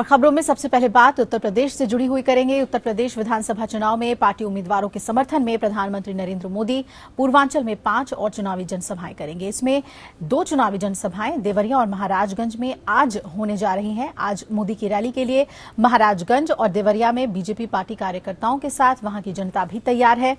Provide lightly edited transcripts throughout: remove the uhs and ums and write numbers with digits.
खबरों में सबसे पहले बात उत्तर प्रदेश से जुड़ी हुई करेंगे। उत्तर प्रदेश विधानसभा चुनाव में पार्टी उम्मीदवारों के समर्थन में प्रधानमंत्री नरेंद्र मोदी पूर्वांचल में 5 और चुनावी जनसभाएं करेंगे। इसमें 2 चुनावी जनसभाएं देवरिया और महाराजगंज में आज होने जा रही हैं। आज मोदी की रैली के लिए महाराजगंज और देवरिया में बीजेपी पार्टी कार्यकर्ताओं के साथ वहां की जनता भी तैयार है।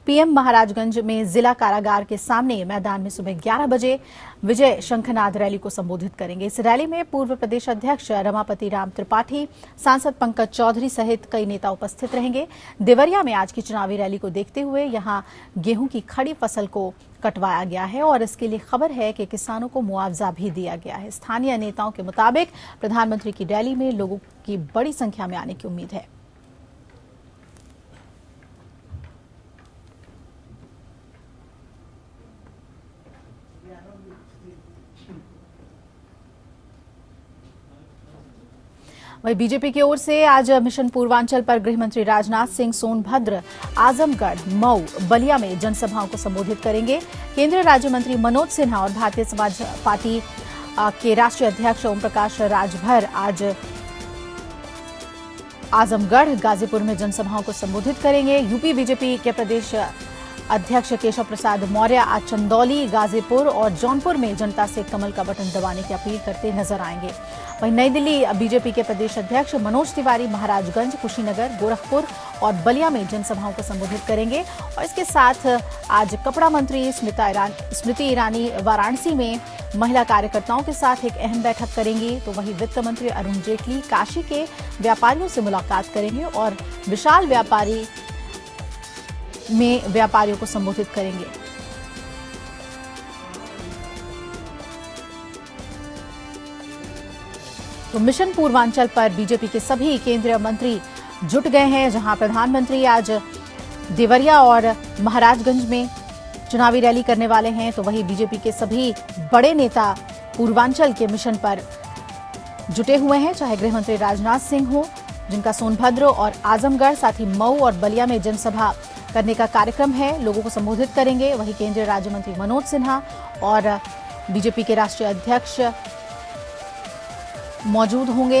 पीएम महाराजगंज में जिला कारागार के सामने मैदान में सुबह 11 बजे विजय शंखनाद रैली को संबोधित करेंगे। इस रैली में पूर्व प्रदेश अध्यक्ष रमापति राम त्रिपाठी, सांसद पंकज चौधरी सहित कई नेता उपस्थित रहेंगे। देवरिया में आज की चुनावी रैली को देखते हुए यहां गेहूं की खड़ी फसल को कटवाया गया है और इसके लिए खबर है कि किसानों को मुआवजा भी दिया गया है। स्थानीय नेताओं के मुताबिक प्रधानमंत्री की रैली में लोगों की बड़ी संख्या में आने की उम्मीद है। वहीं बीजेपी की ओर से आज मिशन पूर्वांचल पर गृह मंत्री राजनाथ सिंह सोनभद्र, आजमगढ़, मऊ, बलिया में जनसभाओं को संबोधित करेंगे। केंद्रीय राज्य मंत्री मनोज सिन्हा और भारतीय समाज पार्टी के राष्ट्रीय अध्यक्ष ओम प्रकाश राजभर आज आजमगढ़, गाजीपुर में जनसभाओं को संबोधित करेंगे। यूपी बीजेपी के प्रदेश अध्यक्ष केशव प्रसाद मौर्य आज चंदौली, गाजीपुर और जौनपुर में जनता से कमल का बटन दबाने की अपील करते नजर आएंगे। वहीं नई दिल्ली बीजेपी के प्रदेश अध्यक्ष मनोज तिवारी महाराजगंज, कुशीनगर, गोरखपुर और बलिया में जनसभाओं को संबोधित करेंगे। और इसके साथ आज कपड़ा मंत्री स्मृति ईरानी वाराणसी में महिला कार्यकर्ताओं के साथ एक अहम बैठक करेंगी। तो वहीं वित्त मंत्री अरुण जेटली काशी के व्यापारियों से मुलाकात करेंगे और विशाल व्यापारी में व्यापारियों को संबोधित करेंगे। तो मिशन पूर्वांचल पर बीजेपी के सभी केंद्रीय मंत्री जुट गए हैं। जहां प्रधानमंत्री आज देवरिया और महाराजगंज में चुनावी रैली करने वाले हैं, तो वहीं बीजेपी के सभी बड़े नेता पूर्वांचल के मिशन पर जुटे हुए हैं। चाहे गृह मंत्री राजनाथ सिंह हो, जिनका सोनभद्र और आजमगढ़, साथ ही मऊ और बलिया में जनसभा करने का कार्यक्रम है, लोगों को संबोधित करेंगे। वहीं केंद्रीय राज्य मंत्री मनोज सिन्हा और बीजेपी के राष्ट्रीय अध्यक्ष मौजूद होंगे।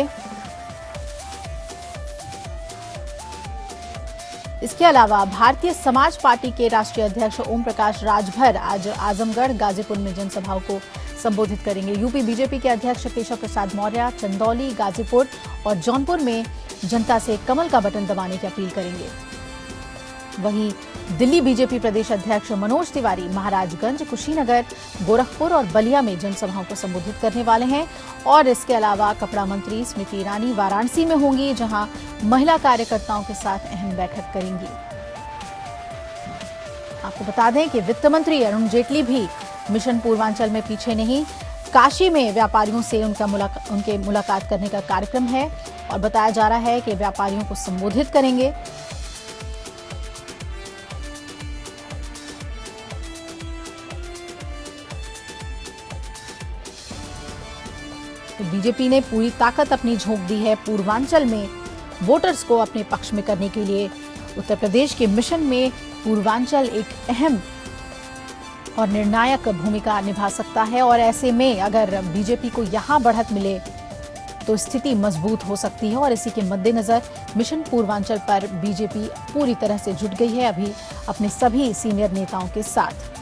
इसके अलावा भारतीय समाज पार्टी के राष्ट्रीय अध्यक्ष ओम प्रकाश राजभर आज आजमगढ़, गाजीपुर में जनसभाओं को संबोधित करेंगे। यूपी बीजेपी के अध्यक्ष केशव प्रसाद मौर्य चंदौली, गाजीपुर और जौनपुर में जनता से कमल का बटन दबाने की अपील करेंगे। वहीं दिल्ली बीजेपी प्रदेश अध्यक्ष मनोज तिवारी महाराजगंज, कुशीनगर, गोरखपुर और बलिया में जनसभाओं को संबोधित करने वाले हैं। और इसके अलावा कपड़ा मंत्री स्मृति ईरानी वाराणसी में होंगी, जहां महिला कार्यकर्ताओं के साथ अहम बैठक करेंगी। आपको बता दें कि वित्त मंत्री अरुण जेटली भी मिशन पूर्वांचल में पीछे नहीं। काशी में व्यापारियों से उनके मुलाकात करने का कार्यक्रम है और बताया जा रहा है कि व्यापारियों को संबोधित करेंगे। तो बीजेपी ने पूरी ताकत अपनी झोंक दी है पूर्वांचल में वोटर्स को अपने पक्ष में करने के लिए। उत्तर प्रदेश के मिशन में पूर्वांचल एक अहम और निर्णायक भूमिका निभा सकता है और ऐसे में अगर बीजेपी को यहां बढ़त मिले तो स्थिति मजबूत हो सकती है। और इसी के मद्देनजर मिशन पूर्वांचल पर बीजेपी पूरी तरह से जुट गई है अभी अपने सभी सीनियर नेताओं के साथ।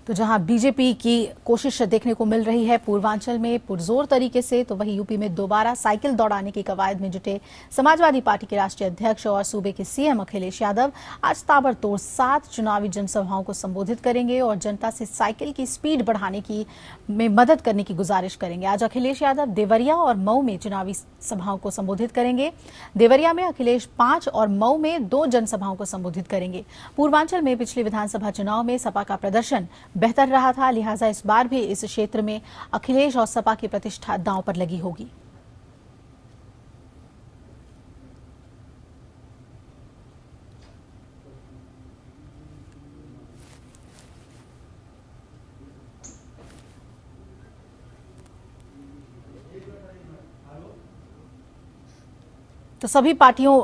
तो जहां बीजेपी की कोशिश देखने को मिल रही है पूर्वांचल में पुरजोर तरीके से, तो वहीं यूपी में दोबारा साइकिल दौड़ाने की कवायद में जुटे समाजवादी पार्टी के राष्ट्रीय अध्यक्ष और सूबे के सीएम अखिलेश यादव आज ताबड़तोड़ 7 चुनावी जनसभाओं को संबोधित करेंगे और जनता से साइकिल की स्पीड बढ़ाने की में मदद करने की गुजारिश करेंगे। आज अखिलेश यादव देवरिया और मऊ में चुनावी सभाओं को संबोधित करेंगे। देवरिया में अखिलेश 5 और मऊ में 2 जनसभाओं को संबोधित करेंगे। पूर्वांचल में पिछले विधानसभा चुनाव में सपा का प्रदर्शन बेहतर रहा था, लिहाजा इस बार भी इस क्षेत्र में अखिलेश और सपा की प्रतिष्ठा दांव पर लगी होगी। तो सभी पार्टियों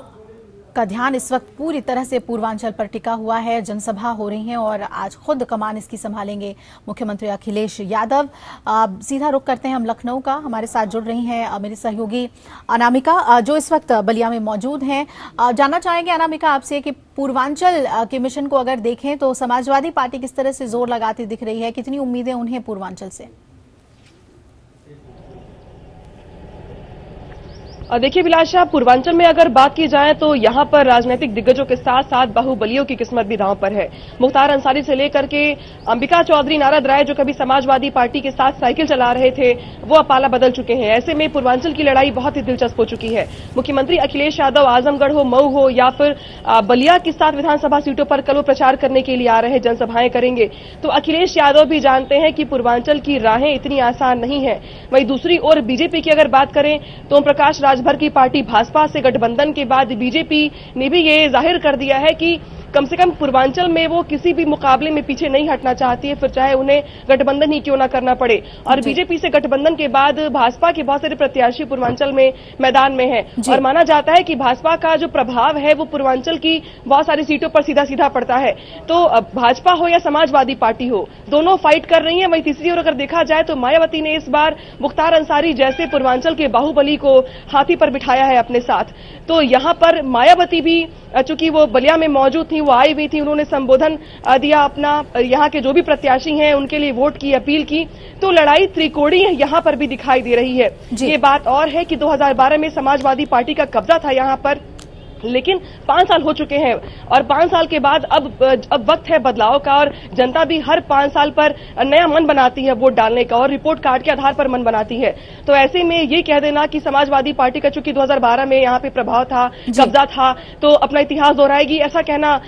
का ध्यान इस वक्त पूरी तरह से पूर्वांचल पर टिका हुआ है। जनसभा हो रही है और आज खुद कमान इसकी संभालेंगे मुख्यमंत्री अखिलेश यादव। सीधा रुख करते हैं हम लखनऊ का। हमारे साथ जुड़ रही हैं मेरी सहयोगी अनामिका, जो इस वक्त बलिया में मौजूद हैं। जानना चाहेंगे अनामिका आपसे कि पूर्वांचल के मिशन को अगर देखें तो समाजवादी पार्टी किस तरह से जोर लगाती दिख रही है, कितनी उम्मीदें उन्हें पूर्वांचल से? देखिए विलासा, पूर्वांचल में अगर बात की जाए तो यहाँ पर राजनीतिक दिग्गजों के साथ साथ बाहुबलियों की किस्मत भी दांव पर है। मुख्तार अंसारी से लेकर के अंबिका चौधरी, नारद राय, जो कभी समाजवादी पार्टी के साथ साइकिल चला रहे थे, वो अब पाला बदल चुके हैं। ऐसे में पूर्वांचल की लड़ाई बहुत ही दिलचस्प हो चुकी है। मुख्यमंत्री अखिलेश यादव आजमगढ़ हो, मऊ हो या फिर बलिया की 7 विधानसभा सीटों पर कल वो प्रचार करने के लिए आ रहे हैं, जनसभाएं करेंगे। तो अखिलेश यादव भी जानते हैं कि पूर्वांचल की राहें इतनी आसान नहीं है। वहीं दूसरी ओर बीजेपी की अगर बात करें तो ओम प्रकाश भर की पार्टी भाजपा से गठबंधन के बाद बीजेपी ने भी ये जाहिर कर दिया है कि कम से कम पूर्वांचल में वो किसी भी मुकाबले में पीछे नहीं हटना चाहती है, फिर चाहे उन्हें गठबंधन ही क्यों ना करना पड़े। और बीजेपी से गठबंधन के बाद भाजपा के बहुत सारे प्रत्याशी पूर्वांचल में मैदान में हैं और माना जाता है कि भाजपा का जो प्रभाव है वो पूर्वांचल की बहुत सारी सीटों पर सीधा सीधा पड़ता है। तो भाजपा हो या समाजवादी पार्टी हो, दोनों फाइट कर रही है। वहीं तीसरी ओर अगर देखा जाए तो मायावती ने इस बार मुख्तार अंसारी जैसे पूर्वांचल के बाहुबली को हाथी पर बिठाया है अपने साथ। तो यहां पर मायावती भी, चूंकि वो बलिया में मौजूद थी, वो आई हुई थी, उन्होंने संबोधन दिया अपना, यहाँ के जो भी प्रत्याशी हैं उनके लिए वोट की अपील की। तो लड़ाई त्रिकोणीय यहाँ पर भी दिखाई दे रही है। ये बात और है कि 2012 में समाजवादी पार्टी का कब्जा था यहाँ पर, लेकिन 5 साल हो चुके हैं और 5 साल के बाद अब वक्त है बदलाव का और जनता भी हर 5 साल पर नया मन बनाती है वोट डालने का और रिपोर्ट कार्ड के आधार पर मन बनाती है। तो ऐसे में ये कह देना कि समाजवादी पार्टी का चूंकि 2012 में यहाँ पे प्रभाव था, कब्जा था, तो अपना इतिहास दोहराएगी, ऐसा कहना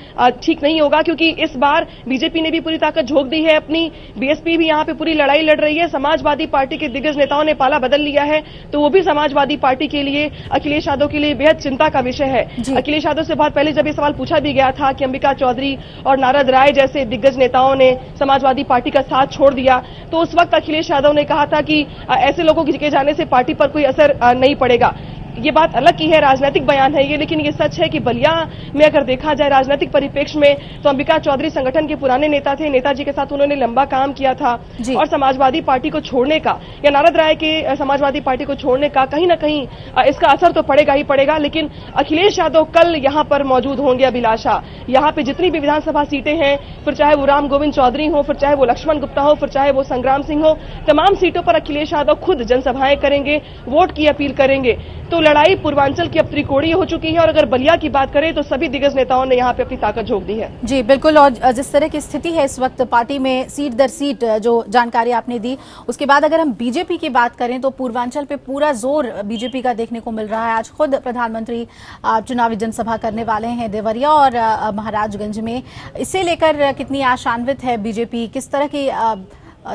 ठीक नहीं होगा। क्योंकि इस बार बीजेपी ने भी पूरी ताकत झोंक दी है अपनी, बीएसपी भी यहाँ पे पूरी लड़ाई लड़ रही है। समाजवादी पार्टी के दिग्गज नेताओं ने पाला बदल लिया है, तो वो भी समाजवादी पार्टी के लिए, अखिलेश यादव के लिए बेहद चिंता का विषय है। अखिलेश यादव से बहुत पहले जब ये सवाल पूछा भी गया था कि अंबिका चौधरी और नारद राय जैसे दिग्गज नेताओं ने समाजवादी पार्टी का साथ छोड़ दिया, तो उस वक्त अखिलेश यादव ने कहा था कि ऐसे लोगों के जाने से पार्टी पर कोई असर नहीं पड़ेगा। ये बात अलग की है, राजनीतिक बयान है ये, लेकिन ये सच है कि बलिया में अगर देखा जाए राजनीतिक परिप्रेक्ष्य में तो अंबिका चौधरी संगठन के पुराने नेता थे, नेताजी के साथ उन्होंने लंबा काम किया था और समाजवादी पार्टी को छोड़ने का या नारद राय के समाजवादी पार्टी को छोड़ने का कहीं ना कहीं इसका असर तो पड़ेगा ही पड़ेगा। लेकिन अखिलेश यादव कल यहाँ पर मौजूद होंगे अभिलाषा। यहाँ पे जितनी भी विधानसभा सीटें हैं, फिर चाहे वो राम गोविंद चौधरी हो, फिर चाहे वो लक्ष्मण गुप्ता हो, फिर चाहे वो संग्राम सिंह हो, तमाम सीटों पर अखिलेश यादव खुद जनसभाएं करेंगे, वोट की अपील करेंगे। तो लड़ाई पूर्वांचल की अब त्रिकोणीय हो चुकी है और अगर बलिया की बात करें तो सभी दिग्गज नेताओं ने यहाँ पे अपनी ताकत झोंक दी है। जी बिल्कुल, और जिस तरह की स्थिति है इस वक्त पार्टी में सीट दर सीट, जो जानकारी आपने दी, उसके बाद अगर हम बीजेपी की बात करें तो पूर्वांचल पे पूरा जोर बीजेपी का देखने को मिल रहा है। आज खुद प्रधानमंत्री चुनावी जनसभा करने वाले हैं देवरिया और महाराजगंज में। इसे लेकर कितनी आशान्वित है बीजेपी, किस तरह की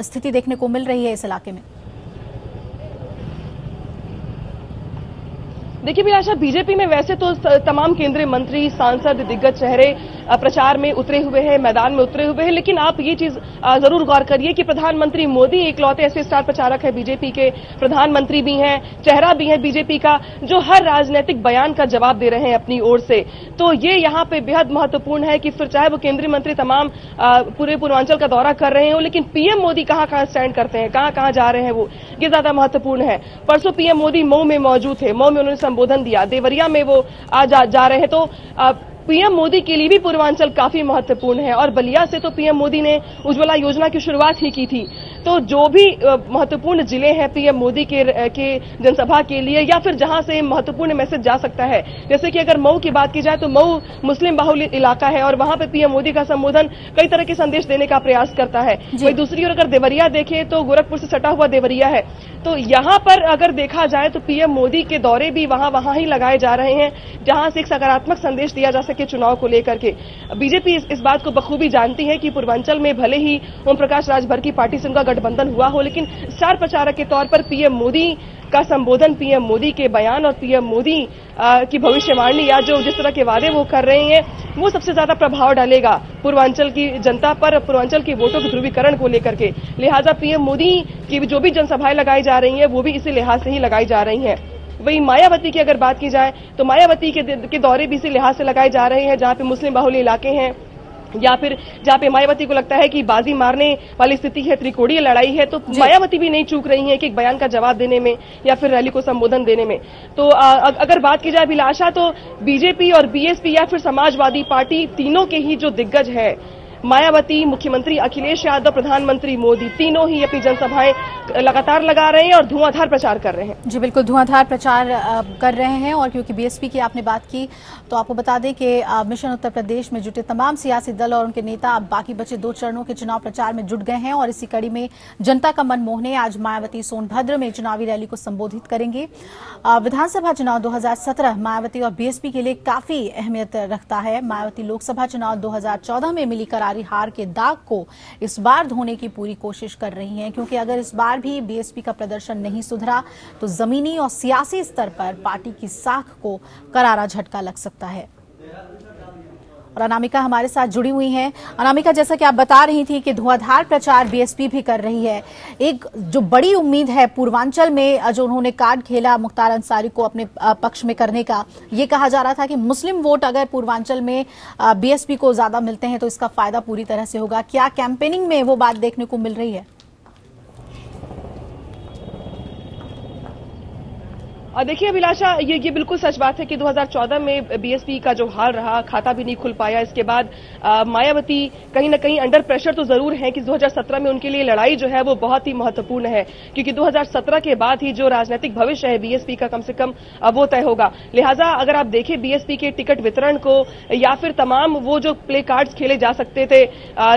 स्थिति देखने को मिल रही है इस इलाके में? देखिए विलासा, बीजेपी में वैसे तो तमाम केंद्रीय मंत्री, सांसद, दिग्गज चेहरे प्रचार में उतरे हुए हैं, मैदान में उतरे हुए हैं, लेकिन आप ये चीज जरूर गौर करिए कि प्रधानमंत्री मोदी इकलौते ऐसे स्टार प्रचारक है बीजेपी के, प्रधानमंत्री भी हैं, चेहरा भी है बीजेपी का, जो हर राजनीतिक बयान का जवाब दे रहे हैं अपनी ओर से। तो ये यहाँ पे बेहद महत्वपूर्ण है कि फिर चाहे वो केंद्रीय मंत्री तमाम पूरे पूर्वांचल का दौरा कर रहे हो, लेकिन पीएम मोदी कहाँ कहाँ स्टैंड करते हैं, कहाँ कहाँ जा रहे हैं, वो ये ज्यादा महत्वपूर्ण है। परसों पीएम मोदी मऊ में मौजूद थे, मऊ में उन्होंने संबोधन दिया, देवरिया में वो आज जा रहे हैं। तो पीएम मोदी के लिए भी पूर्वांचल काफी महत्वपूर्ण है और बलिया से तो पीएम मोदी ने उज्ज्वला योजना की शुरुआत ही की थी। तो जो भी महत्वपूर्ण जिले हैं पीएम मोदी के जनसभा के लिए या फिर जहां से महत्वपूर्ण मैसेज जा सकता है, जैसे कि अगर मऊ की बात की जाए तो मऊ मुस्लिम बाहुल्य इलाका है और वहां पे पीएम मोदी का संबोधन कई तरह के संदेश देने का प्रयास करता है। वही दूसरी ओर अगर देवरिया देखें तो गोरखपुर से सटा हुआ देवरिया है, तो यहां पर अगर देखा जाए तो पीएम मोदी के दौरे भी वहां ही लगाए जा रहे हैं जहां से एक सकारात्मक संदेश दिया जा सके चुनाव को लेकर के। बीजेपी इस बात को बखूबी जानती है कि पूर्वांचल में भले ही ओम प्रकाश राजभर की पार्टी से उनका गठबंधन हुआ हो, लेकिन स्टार प्रचारक के तौर पर पीएम मोदी का संबोधन, पीएम मोदी के बयान और पीएम मोदी की भविष्यवाणी या जो जिस तरह के वादे वो कर रहे हैं, वो सबसे ज्यादा प्रभाव डालेगा पूर्वांचल की जनता पर, पूर्वांचल के वोटों के ध्रुवीकरण को लेकर के। लिहाजा पीएम मोदी की जो भी जनसभाएं लगाई जा रही हैं वो भी इसी लिहाज से ही लगाई जा रही हैं। वहीं मायावती की अगर बात की जाए तो मायावती के दौरे भी इसी लिहाज से लगाए जा रहे हैं जहां पे मुस्लिम बाहुल्य इलाके हैं या फिर जहां पे मायावती को लगता है कि बाजी मारने वाली स्थिति है, त्रिकोणीय लड़ाई है, तो मायावती भी नहीं चूक रही हैं कि एक बयान का जवाब देने में या फिर रैली को संबोधन देने में। तो अगर बात की जाए अभिलाषा, तो बीजेपी और बीएसपी या फिर समाजवादी पार्टी तीनों के ही जो दिग्गज है, मायावती, मुख्यमंत्री अखिलेश यादव, प्रधानमंत्री मोदी, तीनों ही अपनी जनसभाएं लगातार लगा रहे हैं और धुआंधार प्रचार कर रहे हैं। जी बिल्कुल, धुआंधार प्रचार कर रहे हैं। और क्योंकि बीएसपी की आपने बात की तो आपको बता दें कि मिशन उत्तर प्रदेश में जुटे तमाम सियासी दल और उनके नेता अब बाकी बचे 2 चरणों के चुनाव प्रचार में जुट गए हैं और इसी कड़ी में जनता का मन मोहने आज मायावती सोनभद्र में चुनावी रैली को संबोधित करेंगे। विधानसभा चुनाव 2017 मायावती और बीएसपी के लिए काफी अहमियत रखता है। मायावती लोकसभा चुनाव 2014 में मिली करारी हार के दाग को इस बार धोने की पूरी कोशिश कर रही हैं, क्योंकि अगर इस बार भी बीएसपी का प्रदर्शन नहीं सुधरा तो जमीनी और सियासी स्तर पर पार्टी की साख को करारा झटका लग सकता है। और अनामिका हमारे साथ जुड़ी हुई हैं। अनामिका, जैसा कि आप बता रही थी कि धुआंधार प्रचार बीएसपी भी कर रही है, एक जो बड़ी उम्मीद है पूर्वांचल में जो उन्होंने कार्ड खेला मुख्तार अंसारी को अपने पक्ष में करने का, ये कहा जा रहा था कि मुस्लिम वोट अगर पूर्वांचल में बीएसपी को ज्यादा मिलते हैं तो इसका फायदा पूरी तरह से होगा। क्या कैंपेनिंग में वो बात देखने को मिल रही है? देखिए अभिलाषा, ये बिल्कुल सच बात है कि 2014 में बीएसपी का जो हाल रहा, खाता भी नहीं खुल पाया। इसके बाद मायावती कहीं ना कहीं अंडर प्रेशर तो जरूर है कि 2017 में उनके लिए लड़ाई जो है वो बहुत ही महत्वपूर्ण है, क्योंकि 2017 के बाद ही जो राजनीतिक भविष्य है बीएसपी का कम से कम वो तय होगा। लिहाजा अगर आप देखें बीएसपी के टिकट वितरण को या फिर तमाम वो जो प्ले कार्ड्स खेले जा सकते थे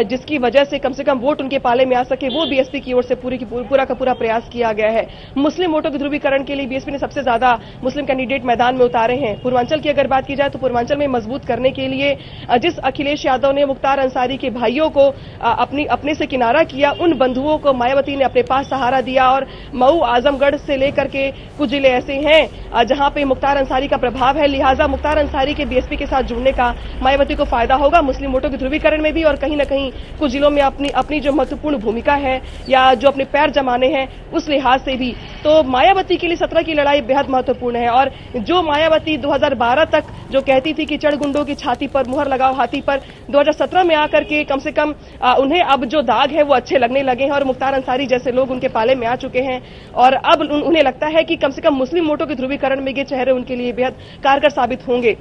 जिसकी वजह से कम वोट उनके पाले में आ सके, वो बीएसपी की ओर से पूरा का पूरा प्रयास किया गया है। मुस्लिम वोटों के ध्रुवीकरण के लिए बीएसपी ने सबसे ज्यादा मुस्लिम कैंडिडेट मैदान में उतारे हैं। पूर्वांचल की अगर बात की जाए तो पूर्वांचल में मजबूत करने के लिए जिस अखिलेश यादव ने मुख्तार अंसारी के भाइयों को अपने से किनारा किया, उन बंधुओं को मायावती ने अपने पास सहारा दिया और मऊ, आजमगढ़ से लेकर के कुछ जिले ऐसे हैं जहां पे मुख्तार अंसारी का प्रभाव है। लिहाजा मुख्तार अंसारी के बीएसपी के साथ जुड़ने का मायावती को फायदा होगा मुस्लिम वोटों के ध्रुवीकरण में भी, और कहीं न कहीं कुछ जिलों में अपनी जो महत्वपूर्ण भूमिका है या जो अपने पैर जमाने हैं उस लिहाज से भी। तो मायावती के लिए 17 की लड़ाई बेहद महत्वपूर्ण है। और जो मायावती 2012 तक जो कहती थी कि चढ़ गुंडों की छाती पर मुहर लगाओ हाथी पर, 2017 में आकर के कम से कम उन्हें अब जो दाग है वो अच्छे लगने लगे हैं और मुख्तार अंसारी जैसे लोग उनके पाले में आ चुके हैं और अब उन्हें लगता है कि कम से कम मुस्लिम वोटों के ध्रुवीकरण में ये चेहरे उनके लिए बेहद कारगर साबित होंगे।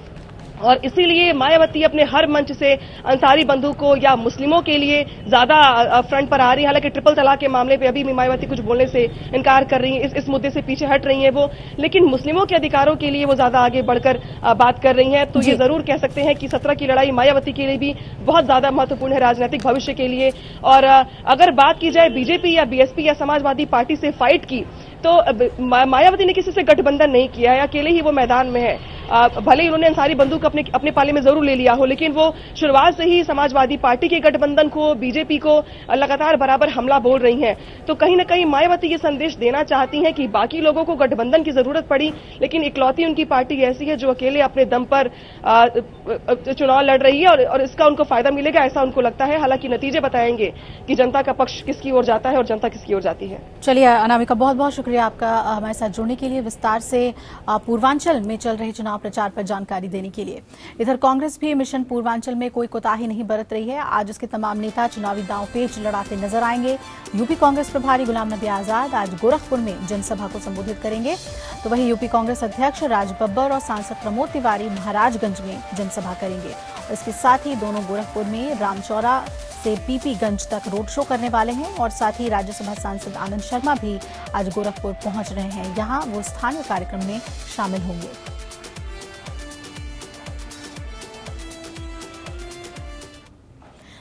और इसीलिए मायावती अपने हर मंच से अंसारी बंधु को या मुस्लिमों के लिए ज्यादा फ्रंट पर आ रही है। हालांकि ट्रिपल तलाक के मामले पे अभी भी मायावती कुछ बोलने से इनकार कर रही है, इस मुद्दे से पीछे हट रही है वो, लेकिन मुस्लिमों के अधिकारों के लिए वो ज्यादा आगे बढ़कर बात कर रही है। तो ये जरूर कह सकते हैं कि 17 की लड़ाई मायावती के लिए भी बहुत ज्यादा महत्वपूर्ण है राजनीतिक भविष्य के लिए। और अगर बात की जाए बीजेपी या बीएसपी या समाजवादी पार्टी से फाइट की, तो मायावती ने किसी से गठबंधन नहीं किया है, अकेले ही वो मैदान में है। भले ही उन्होंने अंसारी बंधु को अपने पाले में जरूर ले लिया हो, लेकिन वो शुरुआत से ही समाजवादी पार्टी के गठबंधन को, बीजेपी को लगातार बराबर हमला बोल रही हैं। तो कहीं न कहीं मायावती ये संदेश देना चाहती हैं कि बाकी लोगों को गठबंधन की जरूरत पड़ी, लेकिन इकलौती उनकी पार्टी ऐसी है जो अकेले अपने दम पर चुनाव लड़ रही है और इसका उनको फायदा मिलेगा, ऐसा उनको लगता है। हालांकि नतीजे बताएंगे कि जनता का पक्ष किसकी ओर जाता है और जनता किसकी ओर जाती है। चलिए अनामिका, बहुत बहुत शुक्रिया आपका हमारे साथ जुड़ने के लिए, विस्तार से पूर्वांचल में चल रहे चुनाव प्रचार पर जानकारी देने के लिए। इधर कांग्रेस भी मिशन पूर्वांचल में कोई कोताही नहीं बरत रही है। आज उसके तमाम नेता चुनावी दांवपेच लड़ाते नजर आएंगे। यूपी कांग्रेस प्रभारी गुलाम नबी आजाद आज गोरखपुर में जनसभा को संबोधित करेंगे, तो वहीं यूपी कांग्रेस अध्यक्ष राज बब्बर और सांसद प्रमोद तिवारी महाराजगंज में जनसभा करेंगे। और इसके साथ ही दोनों गोरखपुर में रामचौरा से पीपीगंज तक रोड शो करने वाले हैं और साथ ही राज्यसभा सांसद आनंद शर्मा भी आज गोरखपुर पहुंच रहे हैं। यहां वो स्थानीय कार्यक्रम में शामिल होंगे।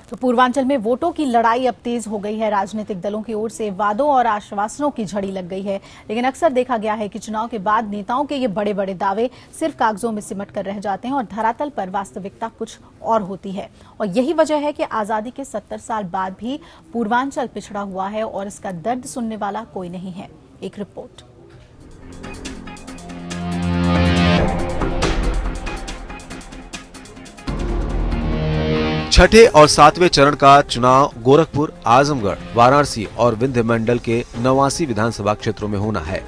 तो पूर्वांचल में वोटों की लड़ाई अब तेज हो गई है। राजनीतिक दलों की ओर से वादों और आश्वासनों की झड़ी लग गई है, लेकिन अक्सर देखा गया है कि चुनाव के बाद नेताओं के ये बड़े बड़े दावे सिर्फ कागजों में सिमट कर रह जाते हैं और धरातल पर वास्तविकता कुछ और होती है। और यही वजह है कि आजादी के 70 साल बाद भी पूर्वांचल पिछड़ा हुआ है और इसका दर्द सुनने वाला कोई नहीं है। एक रिपोर्ट। छठे और सातवें चरण का चुनाव गोरखपुर, आजमगढ़, वाराणसी और विंध्य मंडल के 89 विधानसभा क्षेत्रों में होना है।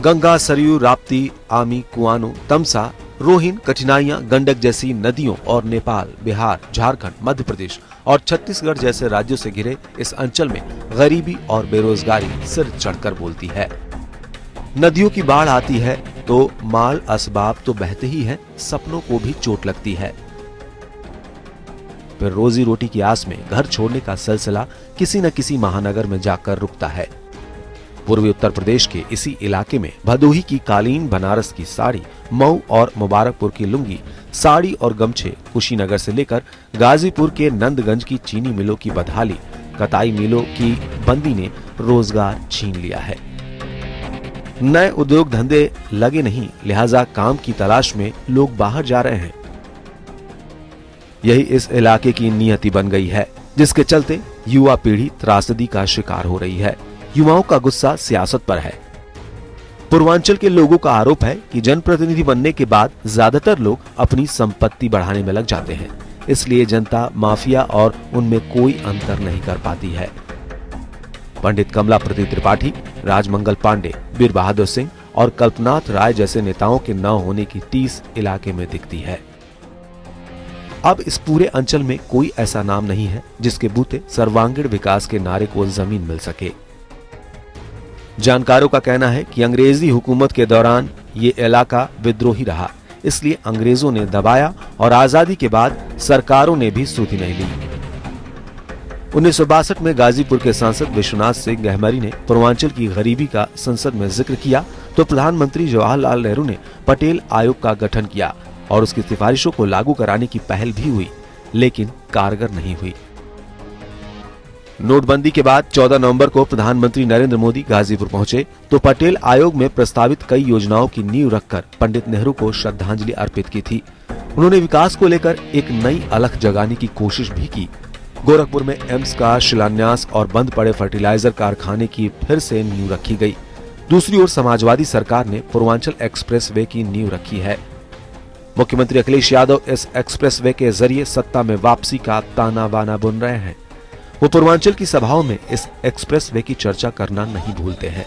गंगा, सरयू, राप्ती, आमी, कुआनो, तमसा, रोहिन, कठिनाइयां गंडक जैसी नदियों और नेपाल, बिहार, झारखंड, मध्य प्रदेश और छत्तीसगढ़ जैसे राज्यों से घिरे इस अंचल में गरीबी और बेरोजगारी सिर चढ़कर बोलती है। नदियों की बाढ़ आती है तो माल असबाब तो बहते ही हैं, सपनों को भी चोट लगती है। फिर रोजी रोटी की आस में घर छोड़ने का सिलसिला किसी न किसी महानगर में जाकर रुकता है। पूर्वी उत्तर प्रदेश के इसी इलाके में भदोही की कालीन, बनारस की साड़ी, मऊ और मुबारकपुर की लुंगी, साड़ी और गमछे, कुशीनगर से लेकर गाजीपुर के नंदगंज की चीनी मिलों की बदहाली, कताई मिलों की बंदी ने रोजगार छीन लिया है। नए उद्योग धंधे लगे नहीं, लिहाजा काम की तलाश में लोग बाहर जा रहे हैं। यही इस इलाके की नियति बन गई है, जिसके चलते युवा पीढ़ी त्रासदी का शिकार हो रही है। युवाओं का गुस्सा सियासत पर है। पूर्वांचल के लोगों का आरोप है कि जनप्रतिनिधि बनने के बाद ज्यादातर लोग अपनी संपत्ति बढ़ाने में लग जाते हैं, इसलिए जनता माफिया और उनमें कोई अंतर नहीं कर पाती है। पंडित कमलापति त्रिपाठी, राजमंगल पांडे, वीर बहादुर सिंह और कल्पनाथ राय जैसे नेताओं के न होने की टीस इलाके में दिखती है। अब इस पूरे अंचल में कोई ऐसा नाम नहीं है जिसके बूते सर्वांगीण विकास के नारे को जमीन मिल सके। जानकारों का कहना है कि अंग्रेजी हुकूमत के दौरान ये इलाका विद्रोही रहा, इसलिए अंग्रेजों ने दबाया और आजादी के बाद सरकारों ने भी सुधि नहीं ली। 1962 में गाजीपुर के सांसद विश्वनाथ सिंह गहमरी ने पूर्वांचल की गरीबी का संसद में जिक्र किया तो प्रधानमंत्री जवाहरलाल नेहरू ने पटेल आयोग का गठन किया और उसकी सिफारिशों को लागू कराने की पहल भी हुई, लेकिन कारगर नहीं हुई। नोटबंदी के बाद 14 नवंबर को प्रधानमंत्री नरेंद्र मोदी गाजीपुर पहुंचे तो पटेल आयोग में प्रस्तावित कई योजनाओं की नींव रखकर पंडित नेहरू को श्रद्धांजलि अर्पित की थी। उन्होंने विकास को लेकर एक नई अलख जगाने की कोशिश भी की। गोरखपुर में एम्स का शिलान्यास और बंद पड़े फर्टिलाइजर कारखाने की फिर से नींव रखी गई। दूसरी ओर समाजवादी सरकार ने पूर्वांचल एक्सप्रेस वे की नींव रखी है। मुख्यमंत्री अखिलेश यादव इस एक्सप्रेस वे के जरिए सत्ता में वापसी का ताना बाना बुन रहे हैं। वो पूर्वांचल की सभाओं में इस एक्सप्रेस वे की चर्चा करना नहीं भूलते हैं।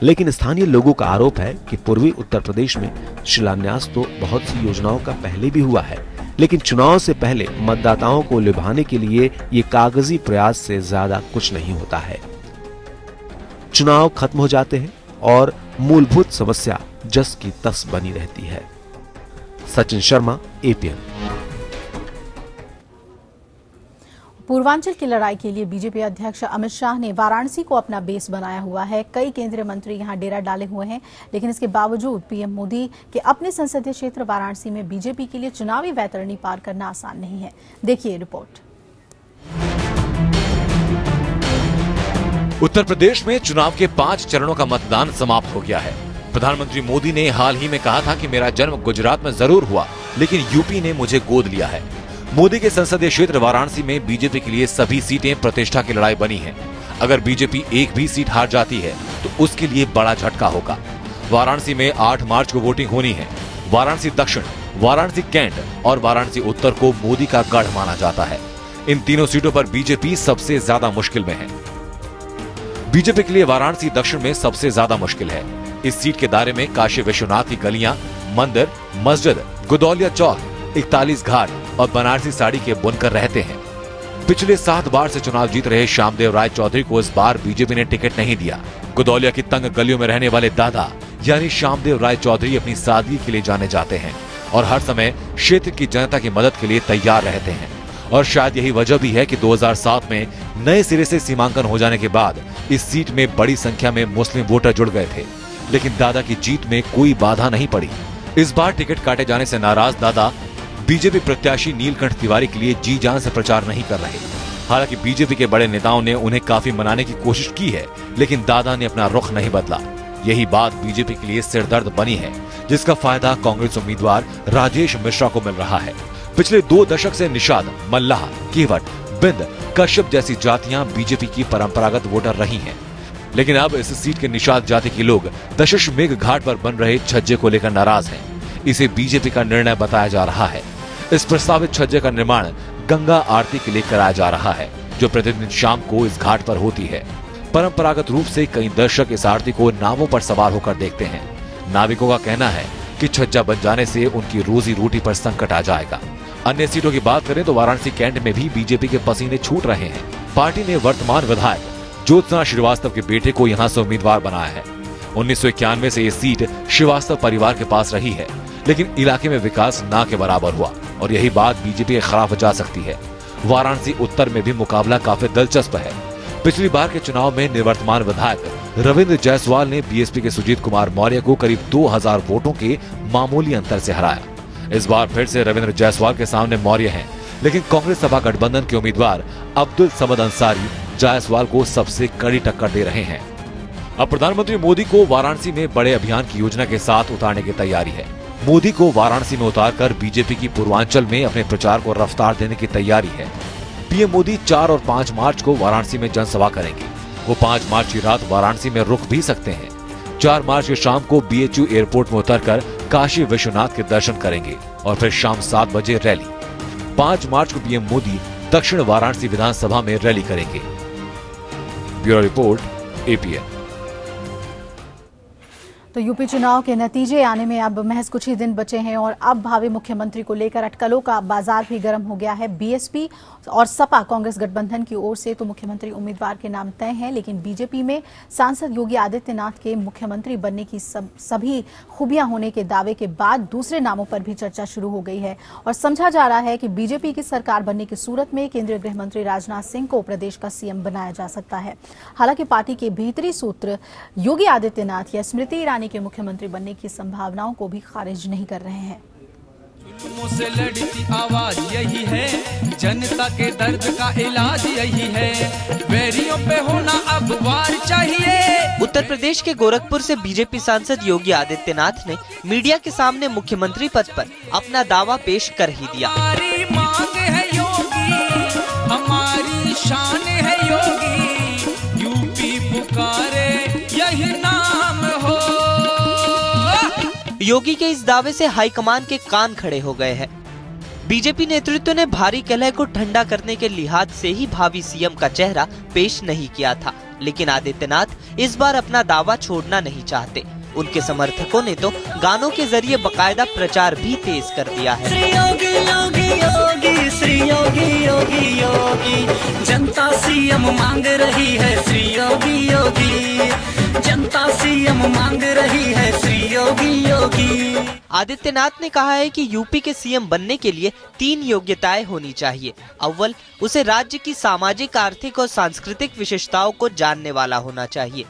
लेकिन स्थानीय लोगों का आरोप है कि पूर्वी उत्तर प्रदेश में शिलान्यास तो बहुत सी योजनाओं का पहले भी हुआ है, लेकिन चुनाव से पहले मतदाताओं को लुभाने के लिए ये कागजी प्रयास से ज्यादा कुछ नहीं होता है। चुनाव खत्म हो जाते हैं और मूलभूत समस्या जस की तस बनी रहती है। सचिन शर्मा, एपीएन। पूर्वांचल की लड़ाई के लिए बीजेपी अध्यक्ष अमित शाह ने वाराणसी को अपना बेस बनाया हुआ है। कई केंद्रीय मंत्री यहां डेरा डाले हुए हैं, लेकिन इसके बावजूद पीएम मोदी के अपने संसदीय क्षेत्र वाराणसी में बीजेपी के लिए चुनावी वैतरणी पार करना आसान नहीं है। देखिए रिपोर्ट। उत्तर प्रदेश में चुनाव के 5 चरणों का मतदान समाप्त हो गया है। प्रधानमंत्री मोदी ने हाल ही में कहा था कि मेरा जन्म गुजरात में जरूर हुआ, लेकिन यूपी ने मुझे गोद लिया है। मोदी के संसदीय क्षेत्र वाराणसी में बीजेपी के लिए सभी सीटें प्रतिष्ठा की लड़ाई बनी हैं। अगर बीजेपी एक भी सीट हार जाती है तो उसके लिए बड़ा झटका होगा। वाराणसी में 8 मार्च को वोटिंग होनी है। वाराणसी दक्षिण, वाराणसी कैंट और वाराणसी उत्तर को मोदी का गढ़ माना जाता है। इन तीनों सीटों पर बीजेपी सबसे ज्यादा मुश्किल में है। बीजेपी के लिए वाराणसी दक्षिण में सबसे ज्यादा मुश्किल है। इस सीट के दायरे में काशी विश्वनाथ की गलियां, मंदिर, मस्जिद, गुदौलिया चौक, 41 घाट और बनारसी साड़ी के बुनकर रहते हैं। पिछले 7 बार से चुनाव जीत रहे श्यामदेव राय चौधरी को इस बार बीजेपी ने टिकट नहीं दिया। गुदौलिया की तंग गलियों में रहने वाले दादा यानी श्यामदेव राय चौधरी अपनी सादगी के लिए जाने जाते हैं और हर समय क्षेत्र की जनता की मदद के लिए तैयार रहते हैं। और शायद यही वजह भी है कि 2007 में नए सिरे से सीमांकन हो जाने के बाद इस सीट में बड़ी संख्या में मुस्लिम वोटर जुड़ गए थे, लेकिन दादा की जीत में कोई बाधा नहीं पड़ी। इस बार टिकट काटे जाने से नाराज दादा बीजेपी प्रत्याशी नीलकंठ तिवारी के लिए जी जान से प्रचार नहीं कर रहे। हालांकि बीजेपी के बड़े नेताओं ने उन्हें काफी मनाने की कोशिश की है, लेकिन दादा ने अपना रुख नहीं बदला। यही बात बीजेपी के लिए सिरदर्द बनी है, जिसका फायदा कांग्रेस उम्मीदवार राजेश मिश्रा को मिल रहा है। पिछले 2 दशक से निषाद, मल्लाह, केवट, बिंद, कश्यप जैसी जातियां बीजेपी की परंपरागत वोटर रही हैं, लेकिन अब इस सीट के निषाद जाति के लोग दशमेश घाट पर बन रहे छज्जे को लेकर नाराज हैं। इसे बीजेपी का निर्णय बताया जा रहा है। इस प्रस्तावित छज्जे का निर्माण गंगा आरती के लिए कराया जा रहा है, जो प्रतिदिन शाम को इस घाट पर होती है। परंपरागत रूप से कई दर्शक इस आरती को नावों पर सवार होकर देखते हैं। नाविकों का कहना है कि छज्जा बन जाने से उनकी रोजी रोटी पर संकट आ जाएगा। अन्य सीटों की बात करें तो वाराणसी कैंट में भी बीजेपी के पसीने छूट रहे हैं। पार्टी ने वर्तमान विधायक ज्योत्सना श्रीवास्तव के बेटे को यहां से उम्मीदवार बनाया है। 1991 से ये सीट श्रीवास्तव परिवार के पास रही है, लेकिन इलाके में विकास ना के बराबर हुआ और यही बात बीजेपी के खिलाफ जा सकती है। वाराणसी उत्तर में भी मुकाबला काफी दिलचस्प है। पिछली बार के चुनाव में निवर्तमान विधायक रविंद्र जायसवाल ने बीएसपी के सुजीत कुमार मौर्य को करीब 2000 वोटों के मामूली अंतर से हराया। इस बार फिर से रविंद्र जायसवाल के सामने मौर्य हैं, लेकिन कांग्रेस सपा गठबंधन के उम्मीदवार अब्दुल समद अंसारी जायसवाल को सबसे कड़ी टक्कर दे रहे हैं। अब प्रधानमंत्री मोदी को वाराणसी में बड़े अभियान की योजना के साथ उतारने की तैयारी है। मोदी को वाराणसी में उतारकर बीजेपी की पूर्वांचल में अपने प्रचार को रफ्तार देने की तैयारी है। पीएम मोदी 4 और 5 मार्च को वाराणसी में जनसभा करेंगे। वो 5 मार्च की रात वाराणसी में रुक भी सकते हैं। 4 मार्च की शाम को BHU एयरपोर्ट में उतरकर काशी विश्वनाथ के दर्शन करेंगे और फिर शाम 7 बजे रैली। 5 मार्च को पीएम मोदी दक्षिण वाराणसी विधानसभा में रैली करेंगे। Bureau report, APN। तो यूपी चुनाव के नतीजे आने में अब महज कुछ ही दिन बचे हैं और अब भावी मुख्यमंत्री को लेकर अटकलों का बाजार भी गर्म हो गया है। बीएसपी और सपा कांग्रेस गठबंधन की ओर से तो मुख्यमंत्री उम्मीदवार के नाम तय हैं, लेकिन बीजेपी में सांसद योगी आदित्यनाथ के मुख्यमंत्री बनने की सभी खूबियां होने के दावे के बाद दूसरे नामों पर भी चर्चा शुरू हो गई है और समझा जा रहा है कि बीजेपी की सरकार बनने की सूरत में केंद्रीय गृह मंत्री राजनाथ सिंह को प्रदेश का सीएम बनाया जा सकता है। हालांकि पार्टी के भीतरी सूत्र योगी आदित्यनाथ या स्मृति ईरानी के मुख्यमंत्री बनने की संभावनाओं को भी खारिज नहीं कर रहे हैं। जुल्मों से लड़ती आवाज यही है, जनता के दर्द का इलाज यही है, वैरियों पे होना अब वार चाहिए। उत्तर प्रदेश के गोरखपुर से बीजेपी सांसद योगी आदित्यनाथ ने मीडिया के सामने मुख्यमंत्री पद पर अपना दावा पेश कर ही दिया। हमारी मांग है योगी, हमारी शान है योगी, यूपी पुकारे यही नाम हो। योगी के इस दावे से हाईकमान के कान खड़े हो गए हैं। बीजेपी नेतृत्व ने भारी कलह को ठंडा करने के लिहाज से ही भावी सीएम का चेहरा पेश नहीं किया था, लेकिन आदित्यनाथ इस बार अपना दावा छोड़ना नहीं चाहते। उनके समर्थकों ने तो गानों के जरिए बकायदा प्रचार भी तेज कर दिया है। श्री योगी योगी योगी, श्री योगी योगी योगी, जनता सीएम मांग रही है, श्री योगी योगी, जनता सीएम मांग रही है, श्री योगी योगी। आदित्यनाथ ने कहा है कि यूपी के सीएम बनने के लिए 3 योग्यताएं होनी चाहिए। अव्वल, उसे राज्य की सामाजिक, आर्थिक और सांस्कृतिक विशेषताओं को जानने वाला होना चाहिए।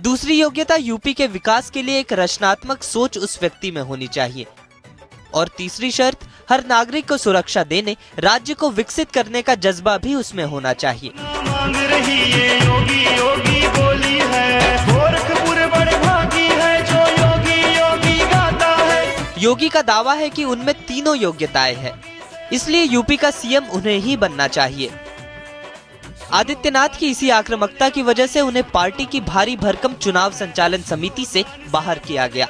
दूसरी योग्यता, यूपी के विकास के लिए एक रचनात्मक सोच उस व्यक्ति में होनी चाहिए। और तीसरी शर्त, हर नागरिक को सुरक्षा देने, राज्य को विकसित करने का जज्बा भी उसमें होना चाहिए। मांग रही है योगी योगी बोली है, गोरखपुर बड़े भागी है जो योगी योगी गाता है। योगी का दावा है कि उनमें तीनों योग्यताएं हैं, इसलिए यूपी का सीएम उन्हें ही बनना चाहिए। आदित्यनाथ की इसी आक्रामकता की वजह से उन्हें पार्टी की भारी भरकम चुनाव संचालन समिति से बाहर किया गया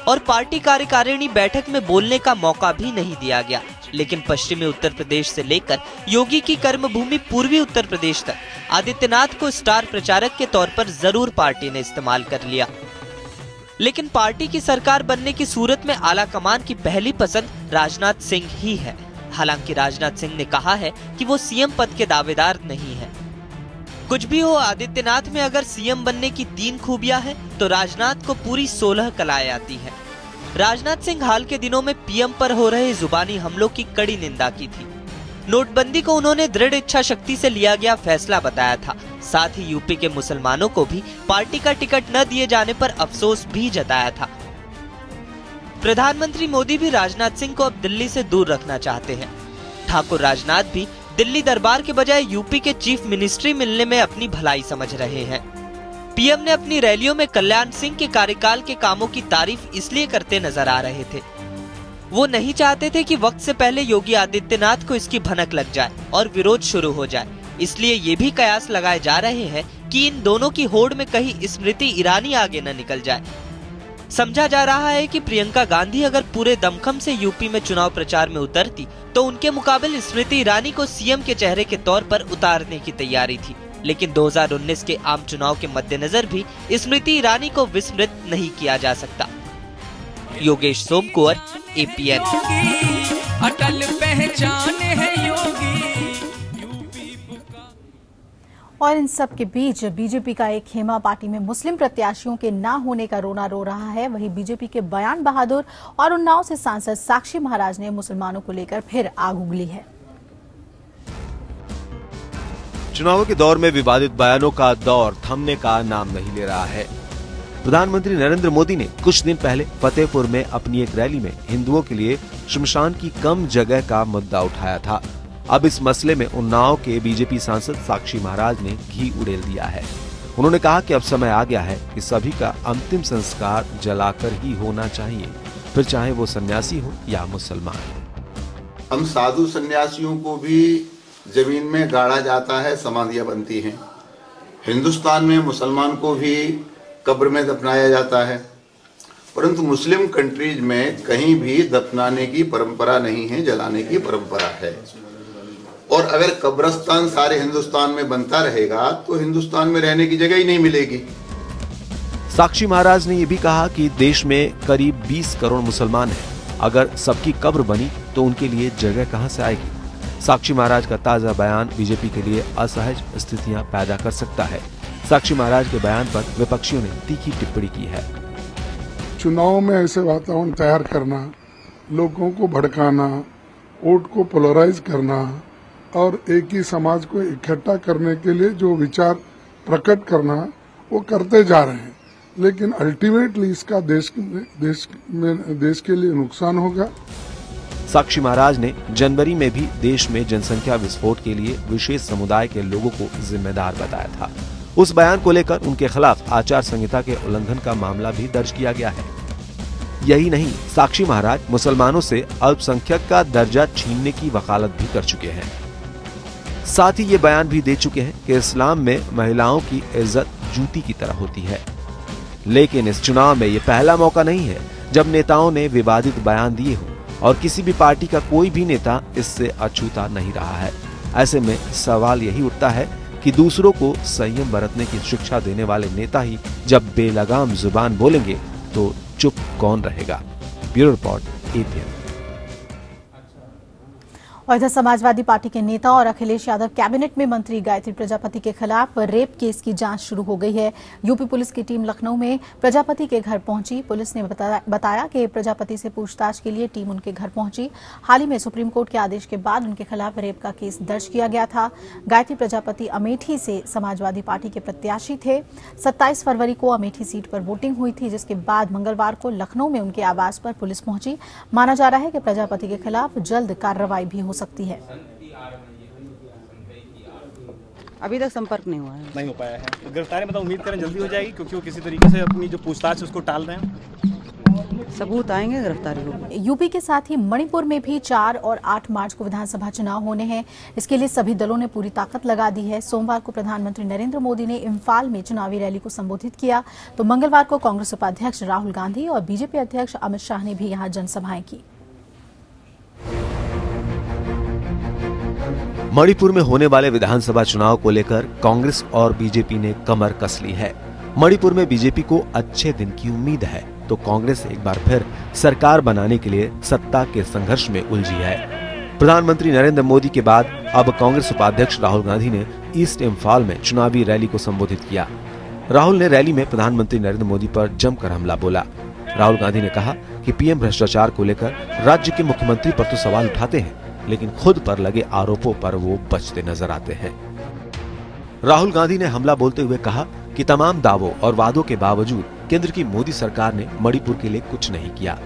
और पार्टी कार्यकारिणी बैठक में बोलने का मौका भी नहीं दिया गया। लेकिन पश्चिमी उत्तर प्रदेश से लेकर योगी की कर्मभूमि पूर्वी उत्तर प्रदेश तक आदित्यनाथ को स्टार प्रचारक के तौर पर जरूर पार्टी ने इस्तेमाल कर लिया। लेकिन पार्टी की सरकार बनने की सूरत में आला कमान की पहली पसंद राजनाथ सिंह ही है। हालांकि राजनाथ सिंह ने कहा है कि वो सीएम पद के दावेदार नहीं है। कुछ भी हो, आदित्यनाथ में अगर सीएम बनने की 3 खूबियां हैं, तो राजनाथ को पूरी 16 कलाएं आती हैं। राजनाथ सिंह हाल के दिनों में पीएम पर हो रहे जुबानी हमलों की कड़ी निंदा की थी। नोटबंदी को उन्होंने दृढ़ इच्छा शक्ति से लिया गया फैसला बताया था। साथ ही यूपी के मुसलमानों को भी पार्टी का टिकट न दिए जाने पर अफसोस भी जताया था। प्रधानमंत्री मोदी भी राजनाथ सिंह को अब दिल्ली से दूर रखना चाहते हैं। ठाकुर राजनाथ भी दिल्ली दरबार के बजाय यूपी के चीफ मिनिस्ट्री मिलने में अपनी भलाई समझ रहे हैं। पीएम ने अपनी रैलियों में कल्याण सिंह के कार्यकाल के कामों की तारीफ इसलिए करते नजर आ रहे थे। वो नहीं चाहते थे कि वक्त से पहले योगी आदित्यनाथ को इसकी भनक लग जाए और विरोध शुरू हो जाए। इसलिए ये भी कयास लगाए जा रहे हैं कि इन दोनों की होड़ में कहीं स्मृति ईरानी आगे न निकल जाए। समझा जा रहा है कि प्रियंका गांधी अगर पूरे दमखम से यूपी में चुनाव प्रचार में उतरती तो उनके मुकाबले स्मृति ईरानी को सीएम के चेहरे के तौर पर उतारने की तैयारी थी। लेकिन 2019 के आम चुनाव के मद्देनजर भी स्मृति ईरानी को विस्मृत नहीं किया जा सकता। योगेश सोमकुंवर, APN। अटल पहचान है योगी। और इन सब के बीच बीजेपी का एक खेमा पार्टी में मुस्लिम प्रत्याशियों के ना होने का रोना रो रहा है। वहीं बीजेपी के बयान बहादुर और उन्नाव से सांसद साक्षी महाराज ने मुसलमानों को लेकर फिर आग उगली है। चुनावों के दौर में विवादित बयानों का दौर थमने का नाम नहीं ले रहा है। प्रधानमंत्री नरेंद्र मोदी ने कुछ दिन पहले फतेहपुर में अपनी एक रैली में हिंदुओं के लिए श्मशान की कम जगह का मुद्दा उठाया था। अब इस मसले में उन्नाव के बीजेपी सांसद साक्षी महाराज ने घी उड़ेल दिया है। उन्होंने कहा कि अब समय आ गया है कि सभी का अंतिम संस्कार जलाकर ही होना चाहिए, फिर चाहे वो सन्यासी हो या मुसलमान। हम साधु सन्यासियों को भी जमीन में गाड़ा जाता है, समाधियां बनती हैं। हिंदुस्तान में मुसलमान को भी कब्र में दफनाया जाता है, परंतु मुस्लिम कंट्रीज में कहीं भी दफनाने की परंपरा नहीं है, जलाने की परंपरा है। और अगर कब्रिस्तान सारे हिंदुस्तान में बनता रहेगा तो हिंदुस्तान में रहने की जगह ही नहीं मिलेगी। साक्षी महाराज ने ये भी कहा कि देश में करीब 20 करोड़ मुसलमान हैं। अगर सबकी कब्र बनी तो उनके लिए जगह कहां से आएगी। साक्षी महाराज का ताजा बयान बीजेपी के लिए असहज स्थितियां पैदा कर सकता है। साक्षी महाराज के बयान पर विपक्षियों ने तीखी टिप्पणी की है। चुनाव में ऐसे वातावरण तैयार करना, लोगों को भड़काना, वोट को पोलराइज करना और एक ही समाज को इकट्ठा करने के लिए जो विचार प्रकट करना वो करते जा रहे हैं, लेकिन अल्टीमेटली इसका देश के लिए नुकसान होगा। साक्षी महाराज ने जनवरी में भी देश में जनसंख्या विस्फोट के लिए विशेष समुदाय के लोगों को जिम्मेदार बताया था। उस बयान को लेकर उनके खिलाफ आचार संहिता के उल्लंघन का मामला भी दर्ज किया गया है। यही नहीं, साक्षी महाराज मुसलमानों से अल्पसंख्यक का दर्जा छीनने की वकालत भी कर चुके हैं। साथ ही ये बयान भी दे चुके हैं कि इस्लाम में महिलाओं की इज्जत जूती की तरह होती है। लेकिन इस चुनाव में ये पहला मौका नहीं है जब नेताओं ने विवादित बयान दिए हों और किसी भी पार्टी का कोई भी नेता इससे अछूता नहीं रहा है। ऐसे में सवाल यही उठता है कि दूसरों को संयम बरतने की शिक्षा देने वाले नेता ही जब बेलगाम जुबान बोलेंगे तो चुप कौन रहेगा। Bureau report, APN। और इधर समाजवादी पार्टी के नेता और अखिलेश यादव कैबिनेट में मंत्री गायत्री प्रजापति के खिलाफ रेप केस की जांच शुरू हो गई है। यूपी पुलिस की टीम लखनऊ में प्रजापति के घर पहुंची। पुलिस ने बताया कि प्रजापति से पूछताछ के लिए टीम उनके घर पहुंची। हाल ही में सुप्रीम कोर्ट के आदेश के बाद उनके खिलाफ रेप का केस दर्ज किया गया था। गायत्री प्रजापति अमेठी से समाजवादी पार्टी के प्रत्याशी थे। 27 फरवरी को अमेठी सीट पर वोटिंग हुई थी, जिसके बाद मंगलवार को लखनऊ में उनके आवास पर पुलिस पहुंची। माना जा रहा है कि प्रजापति के खिलाफ जल्द कार्रवाई भी हो सकती है। अभी तक संपर्क नहीं हो पाया है। तो गिरफ्तारी मतलब उम्मीद करें जल्दी हो जाएगी, क्योंकि वो किसी तरीके से अपनी जो पूछताछ है उसको टाल रहे हैं। सबूत आएंगे, गिरफ्तारी होगी। यूपी के साथ ही मणिपुर में भी 4 और 8 मार्च को विधानसभा चुनाव होने हैं। इसके लिए सभी दलों ने पूरी ताकत लगा दी है। सोमवार को प्रधानमंत्री नरेंद्र मोदी ने इम्फाल में चुनावी रैली को संबोधित किया, तो मंगलवार को कांग्रेस उपाध्यक्ष राहुल गांधी और बीजेपी अध्यक्ष अमित शाह ने भी यहां जनसभाएं की। मणिपुर में होने वाले विधानसभा चुनाव को लेकर कांग्रेस और बीजेपी ने कमर कस ली है। मणिपुर में बीजेपी को अच्छे दिन की उम्मीद है, तो कांग्रेस एक बार फिर सरकार बनाने के लिए सत्ता के संघर्ष में उलझी है। प्रधानमंत्री नरेंद्र मोदी के बाद अब कांग्रेस उपाध्यक्ष राहुल गांधी ने ईस्ट इम्फाल में चुनावी रैली को संबोधित किया। राहुल ने रैली में प्रधानमंत्री नरेंद्र मोदी पर जमकर हमला बोला। राहुल गांधी ने कहा कि पीएम भ्रष्टाचार को लेकर राज्य के मुख्यमंत्री पर तो सवाल उठाते हैं, लेकिन खुद पर लगे आरोपों पर वो बचते नजर आते हैं। राहुल गांधी ने हमला बोलते हुए कहा कि तमाम दावों और वादों के बावजूद केंद्र की मोदी सरकार ने मणिपुर के लिए कुछ नहीं किया,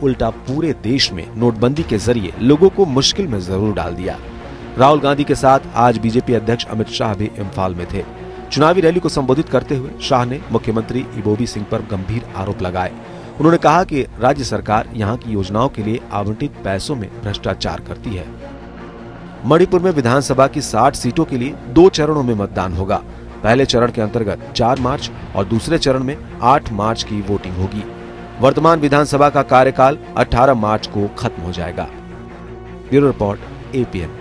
उल्टा पूरे देश में नोटबंदी के जरिए लोगों को मुश्किल में जरूर डाल दिया। राहुल गांधी के साथ आज बीजेपी अध्यक्ष अमित शाह भी इम्फाल में थे। चुनावी रैली को संबोधित करते हुए शाह ने मुख्यमंत्री इबोबी सिंह पर गंभीर आरोप लगाए। उन्होंने कहा कि राज्य सरकार यहां की योजनाओं के लिए आवंटित पैसों में भ्रष्टाचार करती है। मणिपुर में विधानसभा की 60 सीटों के लिए 2 चरणों में मतदान होगा। पहले चरण के अंतर्गत 4 मार्च और दूसरे चरण में 8 मार्च की वोटिंग होगी। वर्तमान विधानसभा का कार्यकाल 18 मार्च को खत्म हो जाएगा। Bureau report, APN।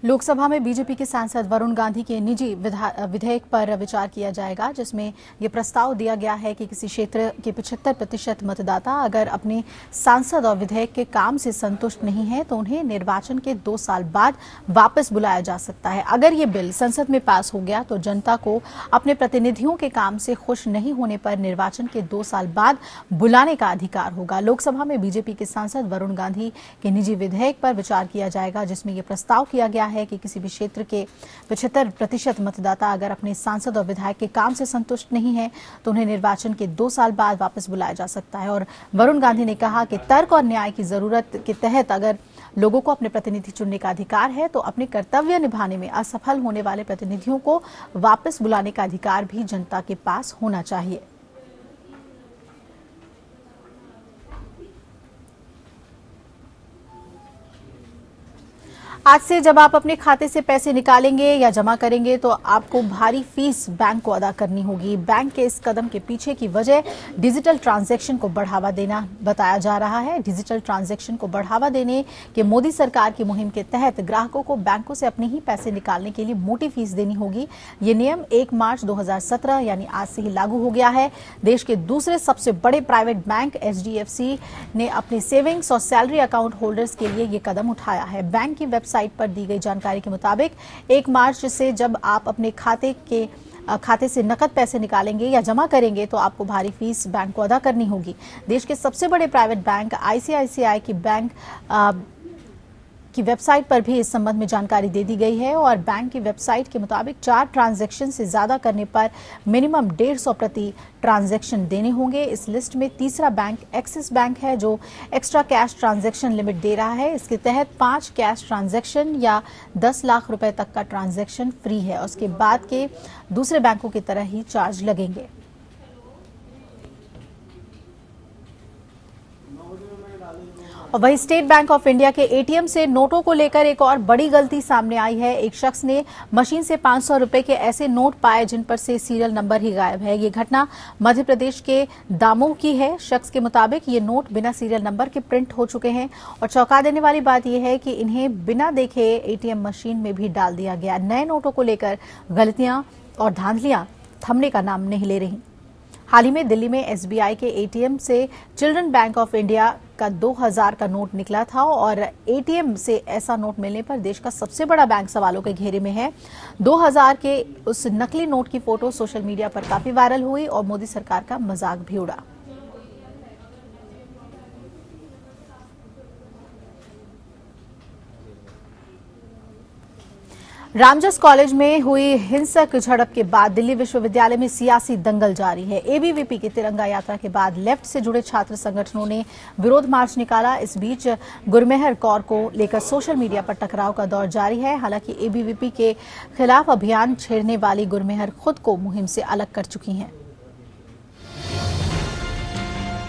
लोकसभा में बीजेपी के सांसद वरुण गांधी के निजी विधेयक पर विचार किया जाएगा, जिसमें यह प्रस्ताव दिया गया है कि किसी क्षेत्र के 75% मतदाता अगर अपने सांसद और विधेयक के काम से संतुष्ट नहीं है तो उन्हें निर्वाचन के 2 साल बाद वापस बुलाया जा सकता है। अगर ये बिल संसद में पास हो गया तो जनता को अपने प्रतिनिधियों के काम से खुश नहीं होने पर निर्वाचन के 2 साल बाद बुलाने का अधिकार होगा। लोकसभा में बीजेपी के सांसद वरुण गांधी के निजी विधेयक पर विचार किया जाएगा, जिसमें यह प्रस्ताव किया गया है कि किसी भी क्षेत्र के 75% मतदाता अगर अपने सांसद और विधायक के काम से संतुष्ट नहीं है तो उन्हें निर्वाचन के 2 साल बाद वापस बुलाया जा सकता है। और वरुण गांधी ने कहा कि तर्क और न्याय की जरूरत के तहत अगर लोगों को अपने प्रतिनिधि चुनने का अधिकार है तो अपने कर्तव्य निभाने में असफल होने वाले प्रतिनिधियों को वापस बुलाने का अधिकार भी जनता के पास होना चाहिए। आज से जब आप अपने खाते से पैसे निकालेंगे या जमा करेंगे तो आपको भारी फीस बैंक को अदा करनी होगी। बैंक के इस कदम के पीछे की वजह डिजिटल ट्रांजैक्शन को बढ़ावा देना बताया जा रहा है। डिजिटल ट्रांजैक्शन को बढ़ावा देने के मोदी सरकार की मुहिम के तहत ग्राहकों को बैंकों से अपने ही पैसे निकालने के लिए मोटी फीस देनी होगी। ये नियम 1 मार्च 2017 यानी आज से ही लागू हो गया है। देश के दूसरे सबसे बड़े प्राइवेट बैंक HDFC ने अपने सेविंग्स और सैलरी अकाउंट होल्डर्स के लिए ये कदम उठाया है। बैंक की वेबसाइट पर दी गई जानकारी के मुताबिक 1 मार्च से जब आप अपने खाते से नकद पैसे निकालेंगे या जमा करेंगे तो आपको भारी फीस बैंक को अदा करनी होगी। देश के सबसे बड़े प्राइवेट बैंक ICICI की बैंक की वेबसाइट पर भी इस संबंध में जानकारी दे दी गई है और बैंक की वेबसाइट के मुताबिक 4 ट्रांजैक्शन से ज्यादा करने पर मिनिमम 150 प्रति ट्रांजैक्शन देने होंगे। इस लिस्ट में तीसरा बैंक एक्सिस बैंक है जो एक्स्ट्रा कैश ट्रांजैक्शन लिमिट दे रहा है। इसके तहत 5 कैश ट्रांजैक्शन या 10 लाख रुपए तक का ट्रांजैक्शन फ्री है। उसके बाद के दूसरे बैंकों की तरह ही चार्ज लगेंगे। और वहीं स्टेट बैंक ऑफ इंडिया के ATM से नोटों को लेकर एक और बड़ी गलती सामने आई है। एक शख्स ने मशीन से 500 रुपए के ऐसे नोट पाए जिन पर से सीरियल नंबर ही गायब है। ये घटना मध्य प्रदेश के दामोह की है। शख्स के मुताबिक ये नोट बिना सीरियल नंबर के प्रिंट हो चुके हैं और चौंका देने वाली बात यह है कि इन्हें बिना देखे ATM मशीन में भी डाल दिया गया। नए नोटों को लेकर गलतियां और धांधलियां थमने का नाम नहीं ले रही। हाल ही में दिल्ली में SBI के ATM से चिल्ड्रन बैंक ऑफ इंडिया का 2000 का नोट निकला था और ATM से ऐसा नोट मिलने पर देश का सबसे बड़ा बैंक सवालों के घेरे में है। 2000 के उस नकली नोट की फोटो सोशल मीडिया पर काफी वायरल हुई और मोदी सरकार का मजाक भी उड़ा। रामजस कॉलेज में हुई हिंसक झड़प के बाद दिल्ली विश्वविद्यालय में सियासी दंगल जारी है। ABVP की तिरंगा यात्रा के बाद लेफ्ट से जुड़े छात्र संगठनों ने विरोध मार्च निकाला। इस बीच गुरमेहर कौर को लेकर सोशल मीडिया पर टकराव का दौर जारी है। हालांकि ABVP के खिलाफ अभियान छेड़ने वाली गुरमेहर खुद को मुहिम से अलग कर चुकी हैं।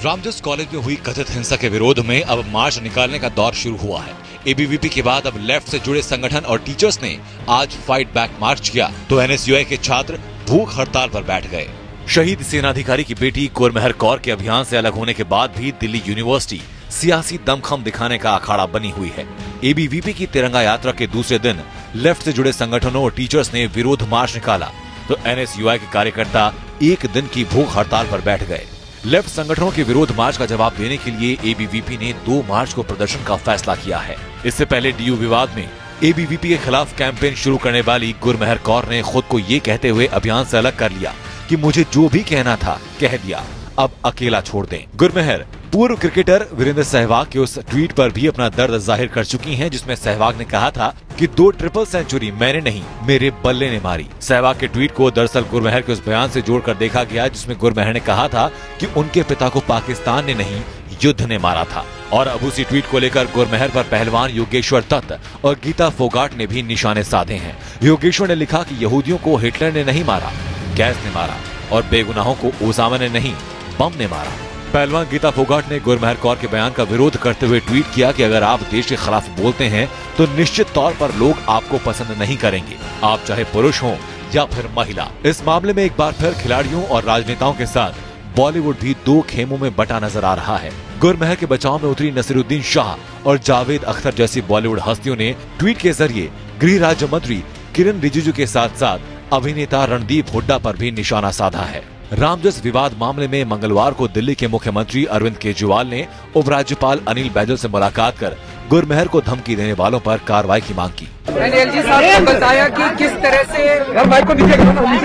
रामजस कॉलेज में हुई कथित हिंसा के विरोध में अब मार्च निकालने का दौर शुरू हुआ है। ABVP के बाद अब लेफ्ट से जुड़े संगठन और टीचर्स ने आज फाइट बैक मार्च किया तो NSUI के छात्र भूख हड़ताल पर बैठ गए। शहीद सेनाधिकारी की बेटी गुरमेहर कौर के अभियान से अलग होने के बाद भी दिल्ली यूनिवर्सिटी सियासी दमखम दिखाने का अखाड़ा बनी हुई है। ABVP की तिरंगा यात्रा के दूसरे दिन लेफ्ट से जुड़े संगठनों और टीचर्स ने विरोध मार्च निकाला तो NSUI के कार्यकर्ता 1 दिन की भूख हड़ताल पर बैठ गए। लेफ्ट संगठनों के विरोध मार्च का जवाब देने के लिए ABVP ने 2 मार्च को प्रदर्शन का फैसला किया है। इससे पहले DU विवाद में ABVP के खिलाफ कैंपेन शुरू करने वाली गुरमेहर कौर ने खुद को ये कहते हुए अभियान से अलग कर लिया कि मुझे जो भी कहना था कह दिया, अब अकेला छोड़ दें। गुरमेहर पूर्व क्रिकेटर वीरेंद्र सहवाग के उस ट्वीट पर भी अपना दर्द जाहिर कर चुकी हैं जिसमें सहवाग ने कहा था कि 2 ट्रिपल सेंचुरी मैंने नहीं मेरे बल्ले ने मारी। सहवाग के ट्वीट को दरअसल गुरमेहर के उस बयान से जोड़कर देखा गया जिसमें गुरमेहर ने कहा था कि उनके पिता को पाकिस्तान ने नहीं युद्ध ने मारा था। और अब उसी ट्वीट को लेकर गुरमेहर पर पहलवान योगेश्वर दत्त और गीता फोगाट ने भी निशाने साधे हैं। योगेश्वर ने लिखा कि यहूदियों को हिटलर ने नहीं मारा, गैस ने मारा और बेगुनाहों को ओसामा ने नहीं बम ने मारा। पहलवान गीता फोगाट ने गुरमेहर कौर के बयान का विरोध करते हुए ट्वीट किया कि अगर आप देश के खिलाफ बोलते हैं तो निश्चित तौर पर लोग आपको पसंद नहीं करेंगे, आप चाहे पुरुष हों या फिर महिला। इस मामले में एक बार फिर खिलाड़ियों और राजनेताओं के साथ बॉलीवुड भी दो खेमों में बटा नजर आ रहा है। गुरमेहर के बचाव में उतरी नसीरुद्दीन शाह और जावेद अख्तर जैसी बॉलीवुड हस्तियों ने ट्वीट के जरिए गृह राज्य मंत्री किरण रिजिजू के साथ साथ अभिनेता रणदीप हुड्डा पर भी निशाना साधा है। रामजस विवाद मामले में मंगलवार को दिल्ली के मुख्यमंत्री अरविंद केजरीवाल ने उपराज्यपाल अनिल बैजल से मुलाकात कर गुरमेहर को धमकी देने वालों पर कार्रवाई की मांग की। मैंने एलजी साहब ने बताया कि किस तरह से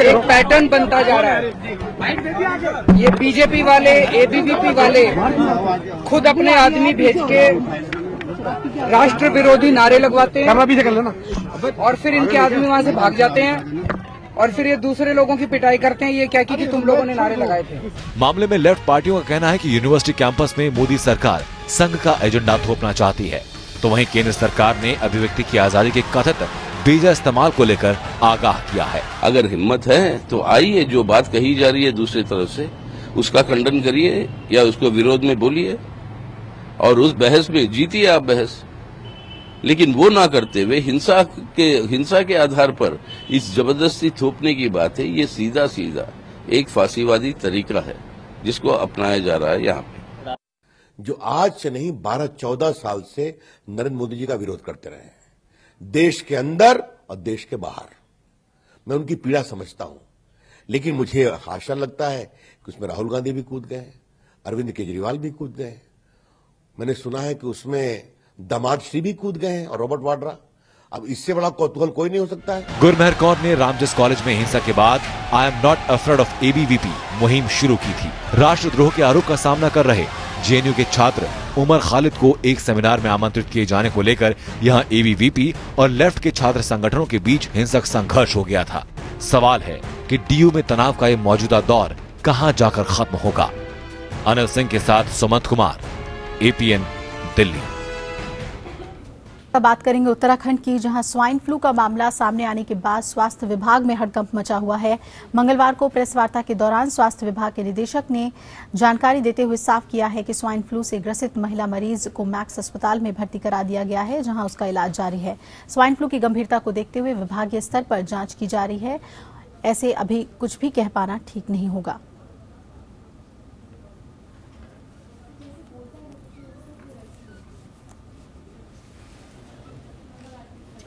एक पैटर्न बनता जा रहा है। ये बीजेपी वाले, एबीवीपी वाले खुद अपने आदमी भेज के राष्ट्र विरोधी नारे लगवाते हैं और फिर इनके आदमी वहाँ से भाग जाते हैं और फिर ये दूसरे लोगों की पिटाई करते हैं। ये क्या कि तुम लोगों ने नारे लगाए थे। मामले में लेफ्ट पार्टियों का कहना है कि यूनिवर्सिटी कैंपस में मोदी सरकार संघ का एजेंडा थोपना चाहती है, तो वहीं केंद्र सरकार ने अभिव्यक्ति की आजादी के कथित बेजा इस्तेमाल को लेकर आगाह किया है। अगर हिम्मत है तो आइए, जो बात कही जा रही है दूसरी तरफ से उसका खंडन करिए या उसको विरोध में बोलिए और उस बहस में जीतिए आप बहस, लेकिन वो ना करते हुए हिंसा के आधार पर इस जबरदस्ती थोपने की बात है। ये सीधा सीधा एक फांसीवादी तरीका है जिसको अपनाया जा रहा है यहाँ पे। जो आज से नहीं 12-14 साल से नरेंद्र मोदी जी का विरोध करते रहे हैं, देश के अंदर और देश के बाहर। मैं उनकी पीड़ा समझता हूं, लेकिन मुझे आशा लगता है कि उसमें राहुल गांधी भी कूद गए, अरविंद केजरीवाल भी कूद गए। मैंने सुना है कि उसमें दामाद श्री भी कूद गए हैं और रॉबर्ट वाड्रा। अब इससे बड़ा कौतूहल कोई नहीं हो सकता है। गुरमेहर कौर ने रामजस कॉलेज में हिंसा के बाद I am not afraid of ABVP मुहिम शुरू की थी। राष्ट्रद्रोह के आरोप का सामना कर रहे जेएनयू के छात्र उमर खालिद को एक सेमिनार में आमंत्रित किए जाने को लेकर यहां एबीवीपी और लेफ्ट के छात्र संगठनों के बीच हिंसक संघर्ष हो गया था। सवाल है कि डीयू में तनाव का ये मौजूदा दौर कहां जाकर खत्म होगा। अनिल सिंह के साथ सुमंत कुमार, एपीएन दिल्ली। बात करेंगे उत्तराखंड की, जहां स्वाइन फ्लू का मामला सामने आने के बाद स्वास्थ्य विभाग में हड़कंप मचा हुआ है। मंगलवार को प्रेस वार्ता के दौरान स्वास्थ्य विभाग के निदेशक ने जानकारी देते हुए साफ किया है कि स्वाइन फ्लू से ग्रसित महिला मरीज को मैक्स अस्पताल में भर्ती करा दिया गया है, जहां उसका इलाज जारी है। स्वाइन फ्लू की गंभीरता को देखते हुए विभागीय स्तर पर जांच की जा रही है। ऐसे अभी कुछ भी कह पाना ठीक नहीं होगा।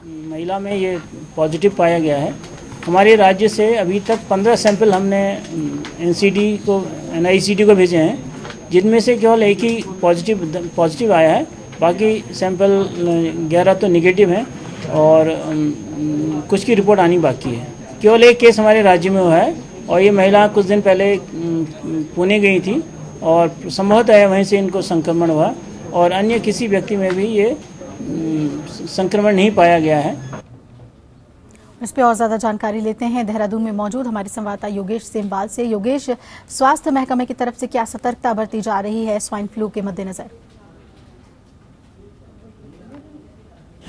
महिला में ये पॉजिटिव पाया गया है। हमारे राज्य से अभी तक 15 सैंपल हमने एनसीडी को एनआईसीडी को भेजे हैं, जिनमें से केवल एक ही पॉजिटिव आया है। बाकी सैंपल 11 तो निगेटिव हैं और कुछ की रिपोर्ट आनी बाकी है। केवल एक केस हमारे राज्य में हुआ है और ये महिला कुछ दिन पहले पुणे गई थी और संभवतः वहीं से इनको संक्रमण हुआ और अन्य किसी व्यक्ति में भी ये संक्रमण नहीं पाया गया है। इस पे और ज्यादा जानकारी लेते हैं देहरादून में मौजूद हमारे संवाददाता योगेश सेमवाल से। योगेश, स्वास्थ्य महकमे की तरफ से क्या सतर्कता बरती जा रही है स्वाइन फ्लू के मद्देनजर?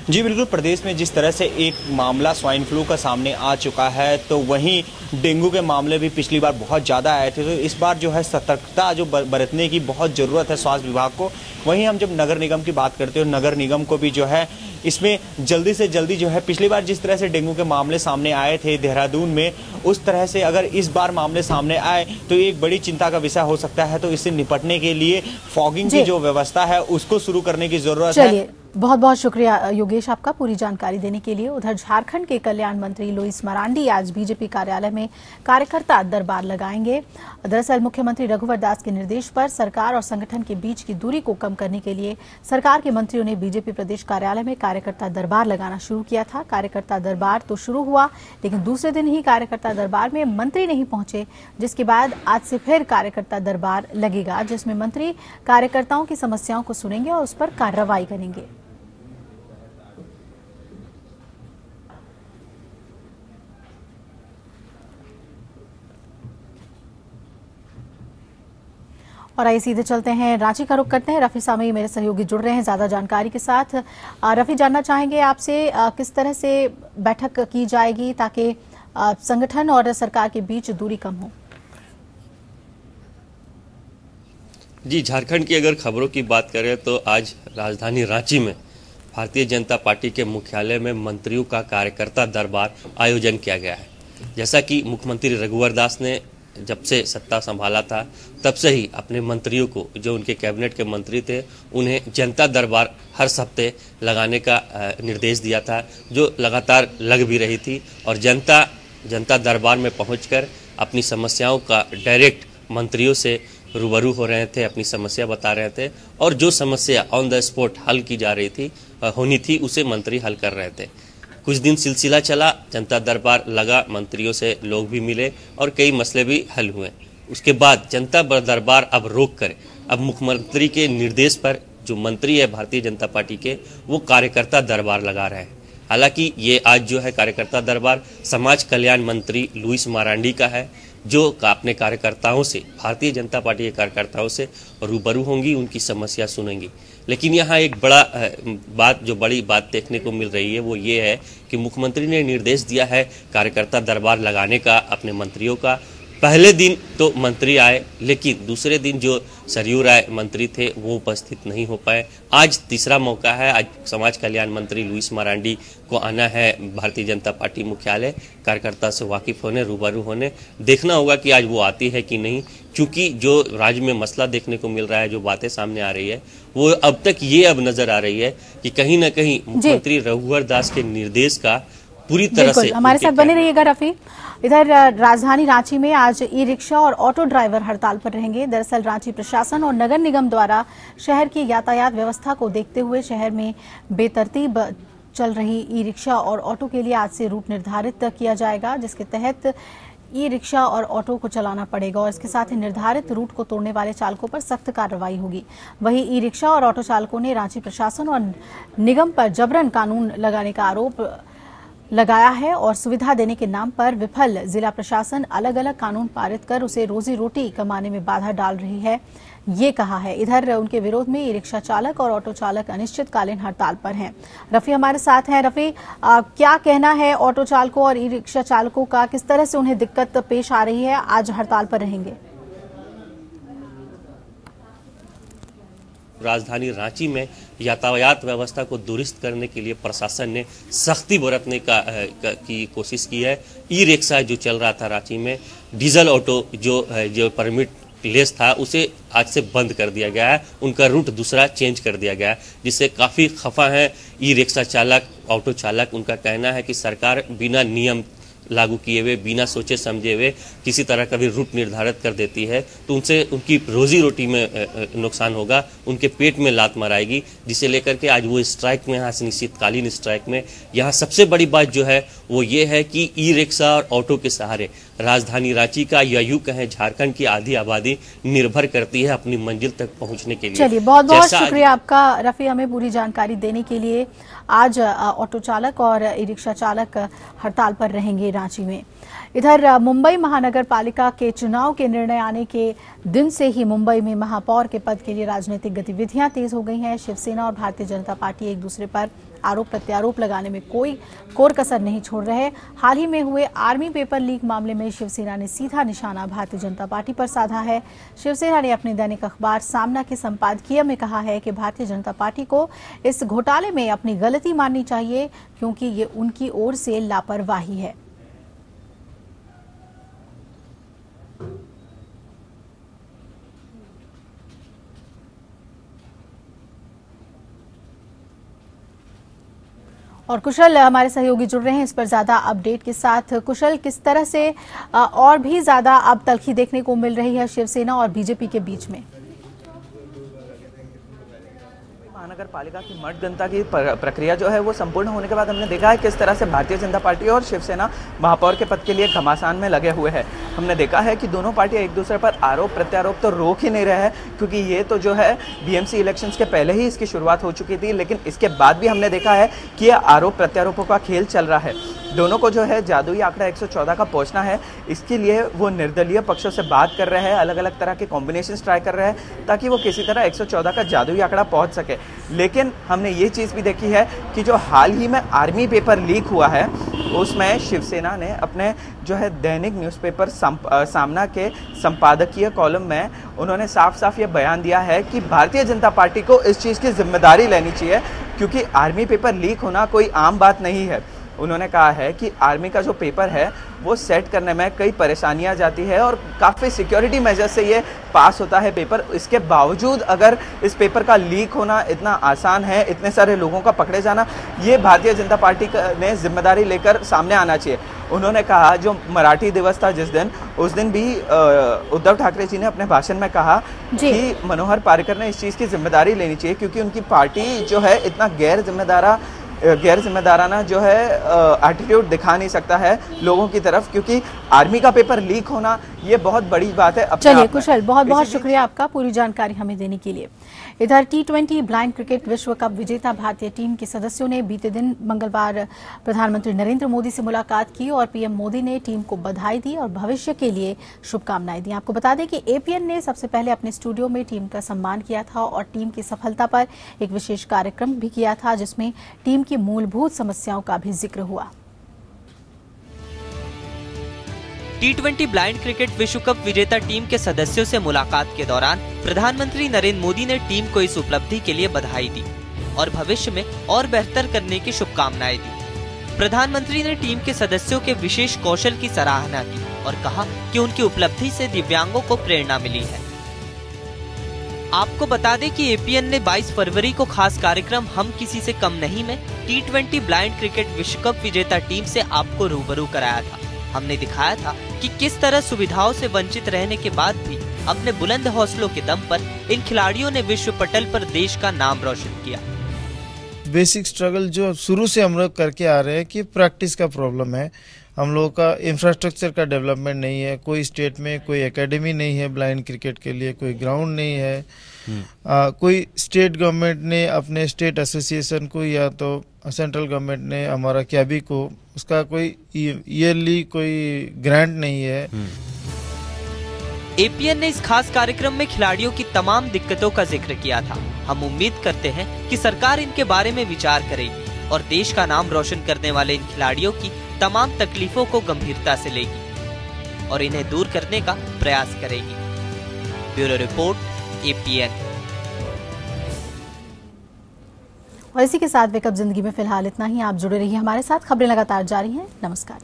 जी बिल्कुल, प्रदेश में जिस तरह से एक मामला स्वाइन फ्लू का सामने आ चुका है, तो वहीं डेंगू के मामले भी पिछली बार बहुत ज़्यादा आए थे। तो इस बार जो है सतर्कता जो बरतने की बहुत ज़रूरत है स्वास्थ्य विभाग को। वहीं हम जब नगर निगम की बात करते हो, नगर निगम को भी जो है इसमें जल्दी से जल्दी जो है पिछली बार जिस तरह से डेंगू के मामले सामने आए थे देहरादून में, उस तरह से अगर इस बार मामले सामने आए तो एक बड़ी चिंता का विषय हो सकता है। तो इससे निपटने के लिए फॉगिंग की जो व्यवस्था है उसको शुरू करने की जरूरत है। बहुत बहुत शुक्रिया योगेश आपका पूरी जानकारी देने के लिए। उधर झारखंड के कल्याण मंत्री लुईस मरांडी आज बीजेपी कार्यालय में कार्यकर्ता दरबार लगाएंगे। दरअसल मुख्यमंत्री रघुवर दास के निर्देश पर सरकार और संगठन के बीच की दूरी को कम करने के लिए सरकार के मंत्रियों ने बीजेपी प्रदेश कार्यालय में कार्यकर्ता दरबार लगाना शुरू किया था। कार्यकर्ता दरबार तो शुरू हुआ, लेकिन दूसरे दिन ही कार्यकर्ता दरबार में मंत्री नहीं पहुंचे, जिसके बाद आज से फिर कार्यकर्ता दरबार लगेगा, जिसमें मंत्री कार्यकर्ताओं की समस्याओं को सुनेंगे और उस पर कार्रवाई करेंगे। और आइए सीधे चलते हैं, रांची का रुख करते हैं। रफी सामई मेरे सहयोगी जुड़ रहे हैं ज्यादा जानकारी के साथ। रफी, जानना चाहेंगे आपसे किस तरह से बैठक की जाएगी ताकि संगठन और सरकार के बीच दूरी कम हो? जी, झारखंड की अगर खबरों की बात करें तो आज राजधानी रांची में भारतीय जनता पार्टी के मुख्यालय में मंत्रियों का कार्यकर्ता दरबार आयोजन किया गया है। जैसा कि मुख्यमंत्री रघुवर दास ने जब से सत्ता संभाला था तब से ही अपने मंत्रियों को, जो उनके कैबिनेट के मंत्री थे, उन्हें जनता दरबार हर हफ्ते लगाने का निर्देश दिया था, जो लगातार लग भी रही थी। और जनता दरबार में पहुंचकर अपनी समस्याओं का डायरेक्ट मंत्रियों से रूबरू हो रहे थे, अपनी समस्या बता रहे थे, और जो समस्या ऑन द स्पॉट हल की जा रही थी, होनी थी, उसे मंत्री हल कर रहे थे। कुछ दिन सिलसिला चला, जनता दरबार लगा, मंत्रियों से लोग भी मिले और कई मसले भी हल हुए। उसके बाद जनता दरबार अब रोक कर अब मुख्यमंत्री के निर्देश पर जो मंत्री है भारतीय जनता पार्टी के, वो कार्यकर्ता दरबार लगा रहे हैं। हालांकि ये आज जो है कार्यकर्ता दरबार समाज कल्याण मंत्री लुइस मारांडी का है, जो अपने कार्यकर्ताओं से, भारतीय जनता पार्टी के कार्यकर्ताओं से रूबरू होंगी, उनकी समस्या सुनेंगी। लेकिन यहाँ एक बड़ी बात देखने को मिल रही है, वो ये है कि मुख्यमंत्री ने निर्देश दिया है कार्यकर्ता दरबार लगाने का अपने मंत्रियों का। पहले दिन तो मंत्री आए, लेकिन दूसरे दिन जो सरयू राय मंत्री थे वो उपस्थित नहीं हो पाए। आज तीसरा मौका है, आज समाज कल्याण मंत्री लुइस मारांडी को आना है भारतीय जनता पार्टी मुख्यालय, कार्यकर्ता से वाकिफ होने, रूबरू होने। देखना होगा कि आज वो आती है कि नहीं, क्योंकि जो राज्य में मसला देखने को मिल रहा है, जो बातें सामने आ रही है, वो अब तक ये अब नजर आ रही है कि कहीं ना कहीं मुख्यमंत्री रघुवर दास के निर्देश का पूरी तरह से। हमारे साथ बने रहिएगा रफी। इधर राजधानी रांची में आज ई रिक्शा और ऑटो ड्राइवर हड़ताल पर रहेंगे। दरअसल रांची प्रशासन और नगर निगम द्वारा शहर की यातायात व्यवस्था को देखते हुए शहर में बेतरतीब चल रही ई रिक्शा और ऑटो के लिए आज से रूट निर्धारित किया जाएगा, जिसके तहत ई रिक्शा और ऑटो को चलाना पड़ेगा और इसके साथ ही निर्धारित रूट को तोड़ने वाले चालकों पर सख्त कार्रवाई होगी। वहीं ई रिक्शा और ऑटो चालकों ने रांची प्रशासन और निगम पर जबरन कानून लगाने का आरोप लगाया है और सुविधा देने के नाम पर विफल जिला प्रशासन अलग अलग कानून पारित कर उसे रोजी रोटी कमाने में बाधा डाल रही है, ये कहा है। इधर उनके विरोध में ई रिक्शा चालक और ऑटो चालक अनिश्चितकालीन हड़ताल पर हैं। रफी हमारे साथ हैं। रफी, क्या कहना है ऑटो चालकों और ई रिक्शा चालकों का, किस तरह से उन्हें दिक्कत पेश आ रही है, आज हड़ताल पर रहेंगे? राजधानी रांची में यातायात व्यवस्था को दुरुस्त करने के लिए प्रशासन ने सख्ती बरतने की कोशिश की है। ई रिक्शा जो चल रहा था रांची में, डीजल ऑटो जो परमिट लेस था, उसे आज से बंद कर दिया गया है। उनका रूट दूसरा चेंज कर दिया गया है, जिससे काफ़ी खफा है ई रिक्शा चालक, ऑटो चालक। उनका कहना है कि सरकार बिना नियम लागू किए हुए, बिना सोचे समझे हुए किसी तरह का भी रूट निर्धारित कर देती है, तो उनसे उनकी रोजी रोटी में नुकसान होगा, उनके पेट में लात माराएगी, जिसे लेकर के आज वो स्ट्राइक में, यहाँ से निश्चितकालीन स्ट्राइक में। यहाँ सबसे बड़ी बात जो है वो ये है कि ई रिक्शा और ऑटो के सहारे राजधानी रांची का, या यूं कहें झारखंड की आधी आबादी निर्भर करती है अपनी मंजिल तक पहुंचने के लिए। चलिए, बहुत बहुत शुक्रिया आपका रफी, हमें पूरी जानकारी देने के लिए। आज ऑटो चालक और ई रिक्शा चालक हड़ताल पर रहेंगे रांची में। इधर मुंबई महानगर पालिका के चुनाव के निर्णय आने के दिन से ही मुंबई में महापौर के पद के लिए राजनीतिक गतिविधियां तेज हो गई हैं। शिवसेना और भारतीय जनता पार्टी एक दूसरे पर आरोप प्रत्यारोप लगाने में कोई कोर कसर नहीं छोड़ रहे। हाल ही में हुए आर्मी पेपर लीक मामले में शिवसेना ने सीधा निशाना भारतीय जनता पार्टी पर साधा है। शिवसेना ने अपने दैनिक अखबार सामना के संपादकीय में कहा है कि भारतीय जनता पार्टी को इस घोटाले में अपनी गलती माननी चाहिए, क्योंकि ये उनकी ओर से लापरवाही है। और कुशल हमारे सहयोगी जुड़ रहे हैं इस पर ज्यादा अपडेट के साथ। कुशल, किस तरह से और भी ज्यादा अब तल्खी देखने को मिल रही है शिवसेना और बीजेपी के बीच में? महानगर पालिका की मतगणना की प्रक्रिया जो है वो संपूर्ण होने के बाद हमने देखा है किस तरह से भारतीय जनता पार्टी और शिवसेना महापौर के पद के लिए घमासान में लगे हुए हैं। हमने देखा है कि दोनों पार्टियां एक दूसरे पर आरोप प्रत्यारोप तो रोक ही नहीं रहे हैं, क्योंकि ये तो जो है बीएमसी इलेक्शंस के पहले ही इसकी शुरुआत हो चुकी थी, लेकिन इसके बाद भी हमने देखा है कि ये आरोप प्रत्यारोपों का खेल चल रहा है। दोनों को जो है जादुई आंकड़ा 114 का पहुंचना है, इसके लिए वो निर्दलीय पक्षों से बात कर रहे हैं, अलग अलग तरह के कॉम्बिनेशंस ट्राई कर रहे हैं ताकि वो किसी तरह 114 का जादुई आंकड़ा पहुंच सके। लेकिन हमने ये चीज़ भी देखी है कि जो हाल ही में आर्मी पेपर लीक हुआ है, उसमें शिवसेना ने अपने जो है दैनिक न्यूज़पेपर सामना के संपादकीय कॉलम में उन्होंने साफ साफ ये बयान दिया है कि भारतीय जनता पार्टी को इस चीज़ की जिम्मेदारी लेनी चाहिए, क्योंकि आर्मी पेपर लीक होना कोई आम बात नहीं है। उन्होंने कहा है कि आर्मी का जो पेपर है वो सेट करने में कई परेशानियां जाती है और काफ़ी सिक्योरिटी मेजर से ये पास होता है पेपर। इसके बावजूद अगर इस पेपर का लीक होना इतना आसान है, इतने सारे लोगों का पकड़े जाना, ये भारतीय जनता पार्टी ने जिम्मेदारी लेकर सामने आना चाहिए। उन्होंने कहा जो मराठी दिवस था जिस दिन, उस दिन भी उद्धव ठाकरे जी ने अपने भाषण में कहा कि मनोहर पर्रिकर ने इस चीज़ की जिम्मेदारी लेनी चाहिए, क्योंकि उनकी पार्टी जो है इतना गैर जिम्मेदाराना जो है एटीट्यूड दिखा नहीं सकता है लोगों की तरफ, क्योंकि आर्मी का पेपर लीक होना ये बहुत बड़ी बात है। चलिए कुशल, बहुत बहुत शुक्रिया आपका पूरी जानकारी हमें देने के लिए। इधर T20 ब्लाइंड क्रिकेट विश्व कप विजेता भारतीय टीम के सदस्यों ने बीते दिन मंगलवार प्रधानमंत्री नरेंद्र मोदी से मुलाकात की और पीएम मोदी ने टीम को बधाई दी और भविष्य के लिए शुभकामनाएं दी। आपको बता दें कि APN ने सबसे पहले अपने स्टूडियो में टीम का सम्मान किया था और टीम की सफलता पर एक विशेष कार्यक्रम भी किया था, जिसमें टीम की मूलभूत समस्याओं का भी जिक्र हुआ। T20 ब्लाइंड क्रिकेट विश्व कप विजेता टीम के सदस्यों से मुलाकात के दौरान प्रधानमंत्री नरेंद्र मोदी ने टीम को इस उपलब्धि के लिए बधाई दी और भविष्य में और बेहतर करने की शुभकामनाएं दी। प्रधानमंत्री ने टीम के सदस्यों के विशेष कौशल की सराहना की और कहा कि उनकी उपलब्धि से दिव्यांगों को प्रेरणा मिली है। आपको बता दें कि APN ने 22 फरवरी को खास कार्यक्रम हम किसी से कम नहीं में T20 ब्लाइंड क्रिकेट विश्व कप विजेता टीम से आपको रूबरू कराया था। हमने दिखाया था कि किस तरह सुविधाओं से वंचित रहने के बाद भी अपने बुलंद हौसलों के दम पर इन खिलाड़ियों ने विश्व पटल पर देश का नाम रोशन किया। बेसिक स्ट्रगल जो शुरू से हम लोग करके आ रहे हैं कि प्रैक्टिस का प्रॉब्लम है, हम लोगों का इंफ्रास्ट्रक्चर का डेवलपमेंट नहीं है, कोई स्टेट में कोई एकेडमी नहीं है ब्लाइंड क्रिकेट के लिए, कोई ग्राउंड नहीं है, कोई स्टेट गवर्नमेंट ने अपने स्टेट एसोसिएशन को या तो सेंट्रल गवर्नमेंट ने हमारा कैबी को उसका कोई ईयरली कोई ग्रांट नहीं है। APN ने इस खास कार्यक्रम में खिलाड़ियों की तमाम दिक्कतों का जिक्र किया था। हम उम्मीद करते हैं कि सरकार इनके बारे में विचार करेगी और देश का नाम रोशन करने वाले इन खिलाड़ियों की तमाम तकलीफों को गंभीरता से लेगी और इन्हें दूर करने का प्रयास करेगी। Bureau report, APN। और इसी के साथ वेकअप जिंदगी में फिलहाल इतना ही। आप जुड़े रहिए हमारे साथ, खबरें लगातार जारी हैं। नमस्कार।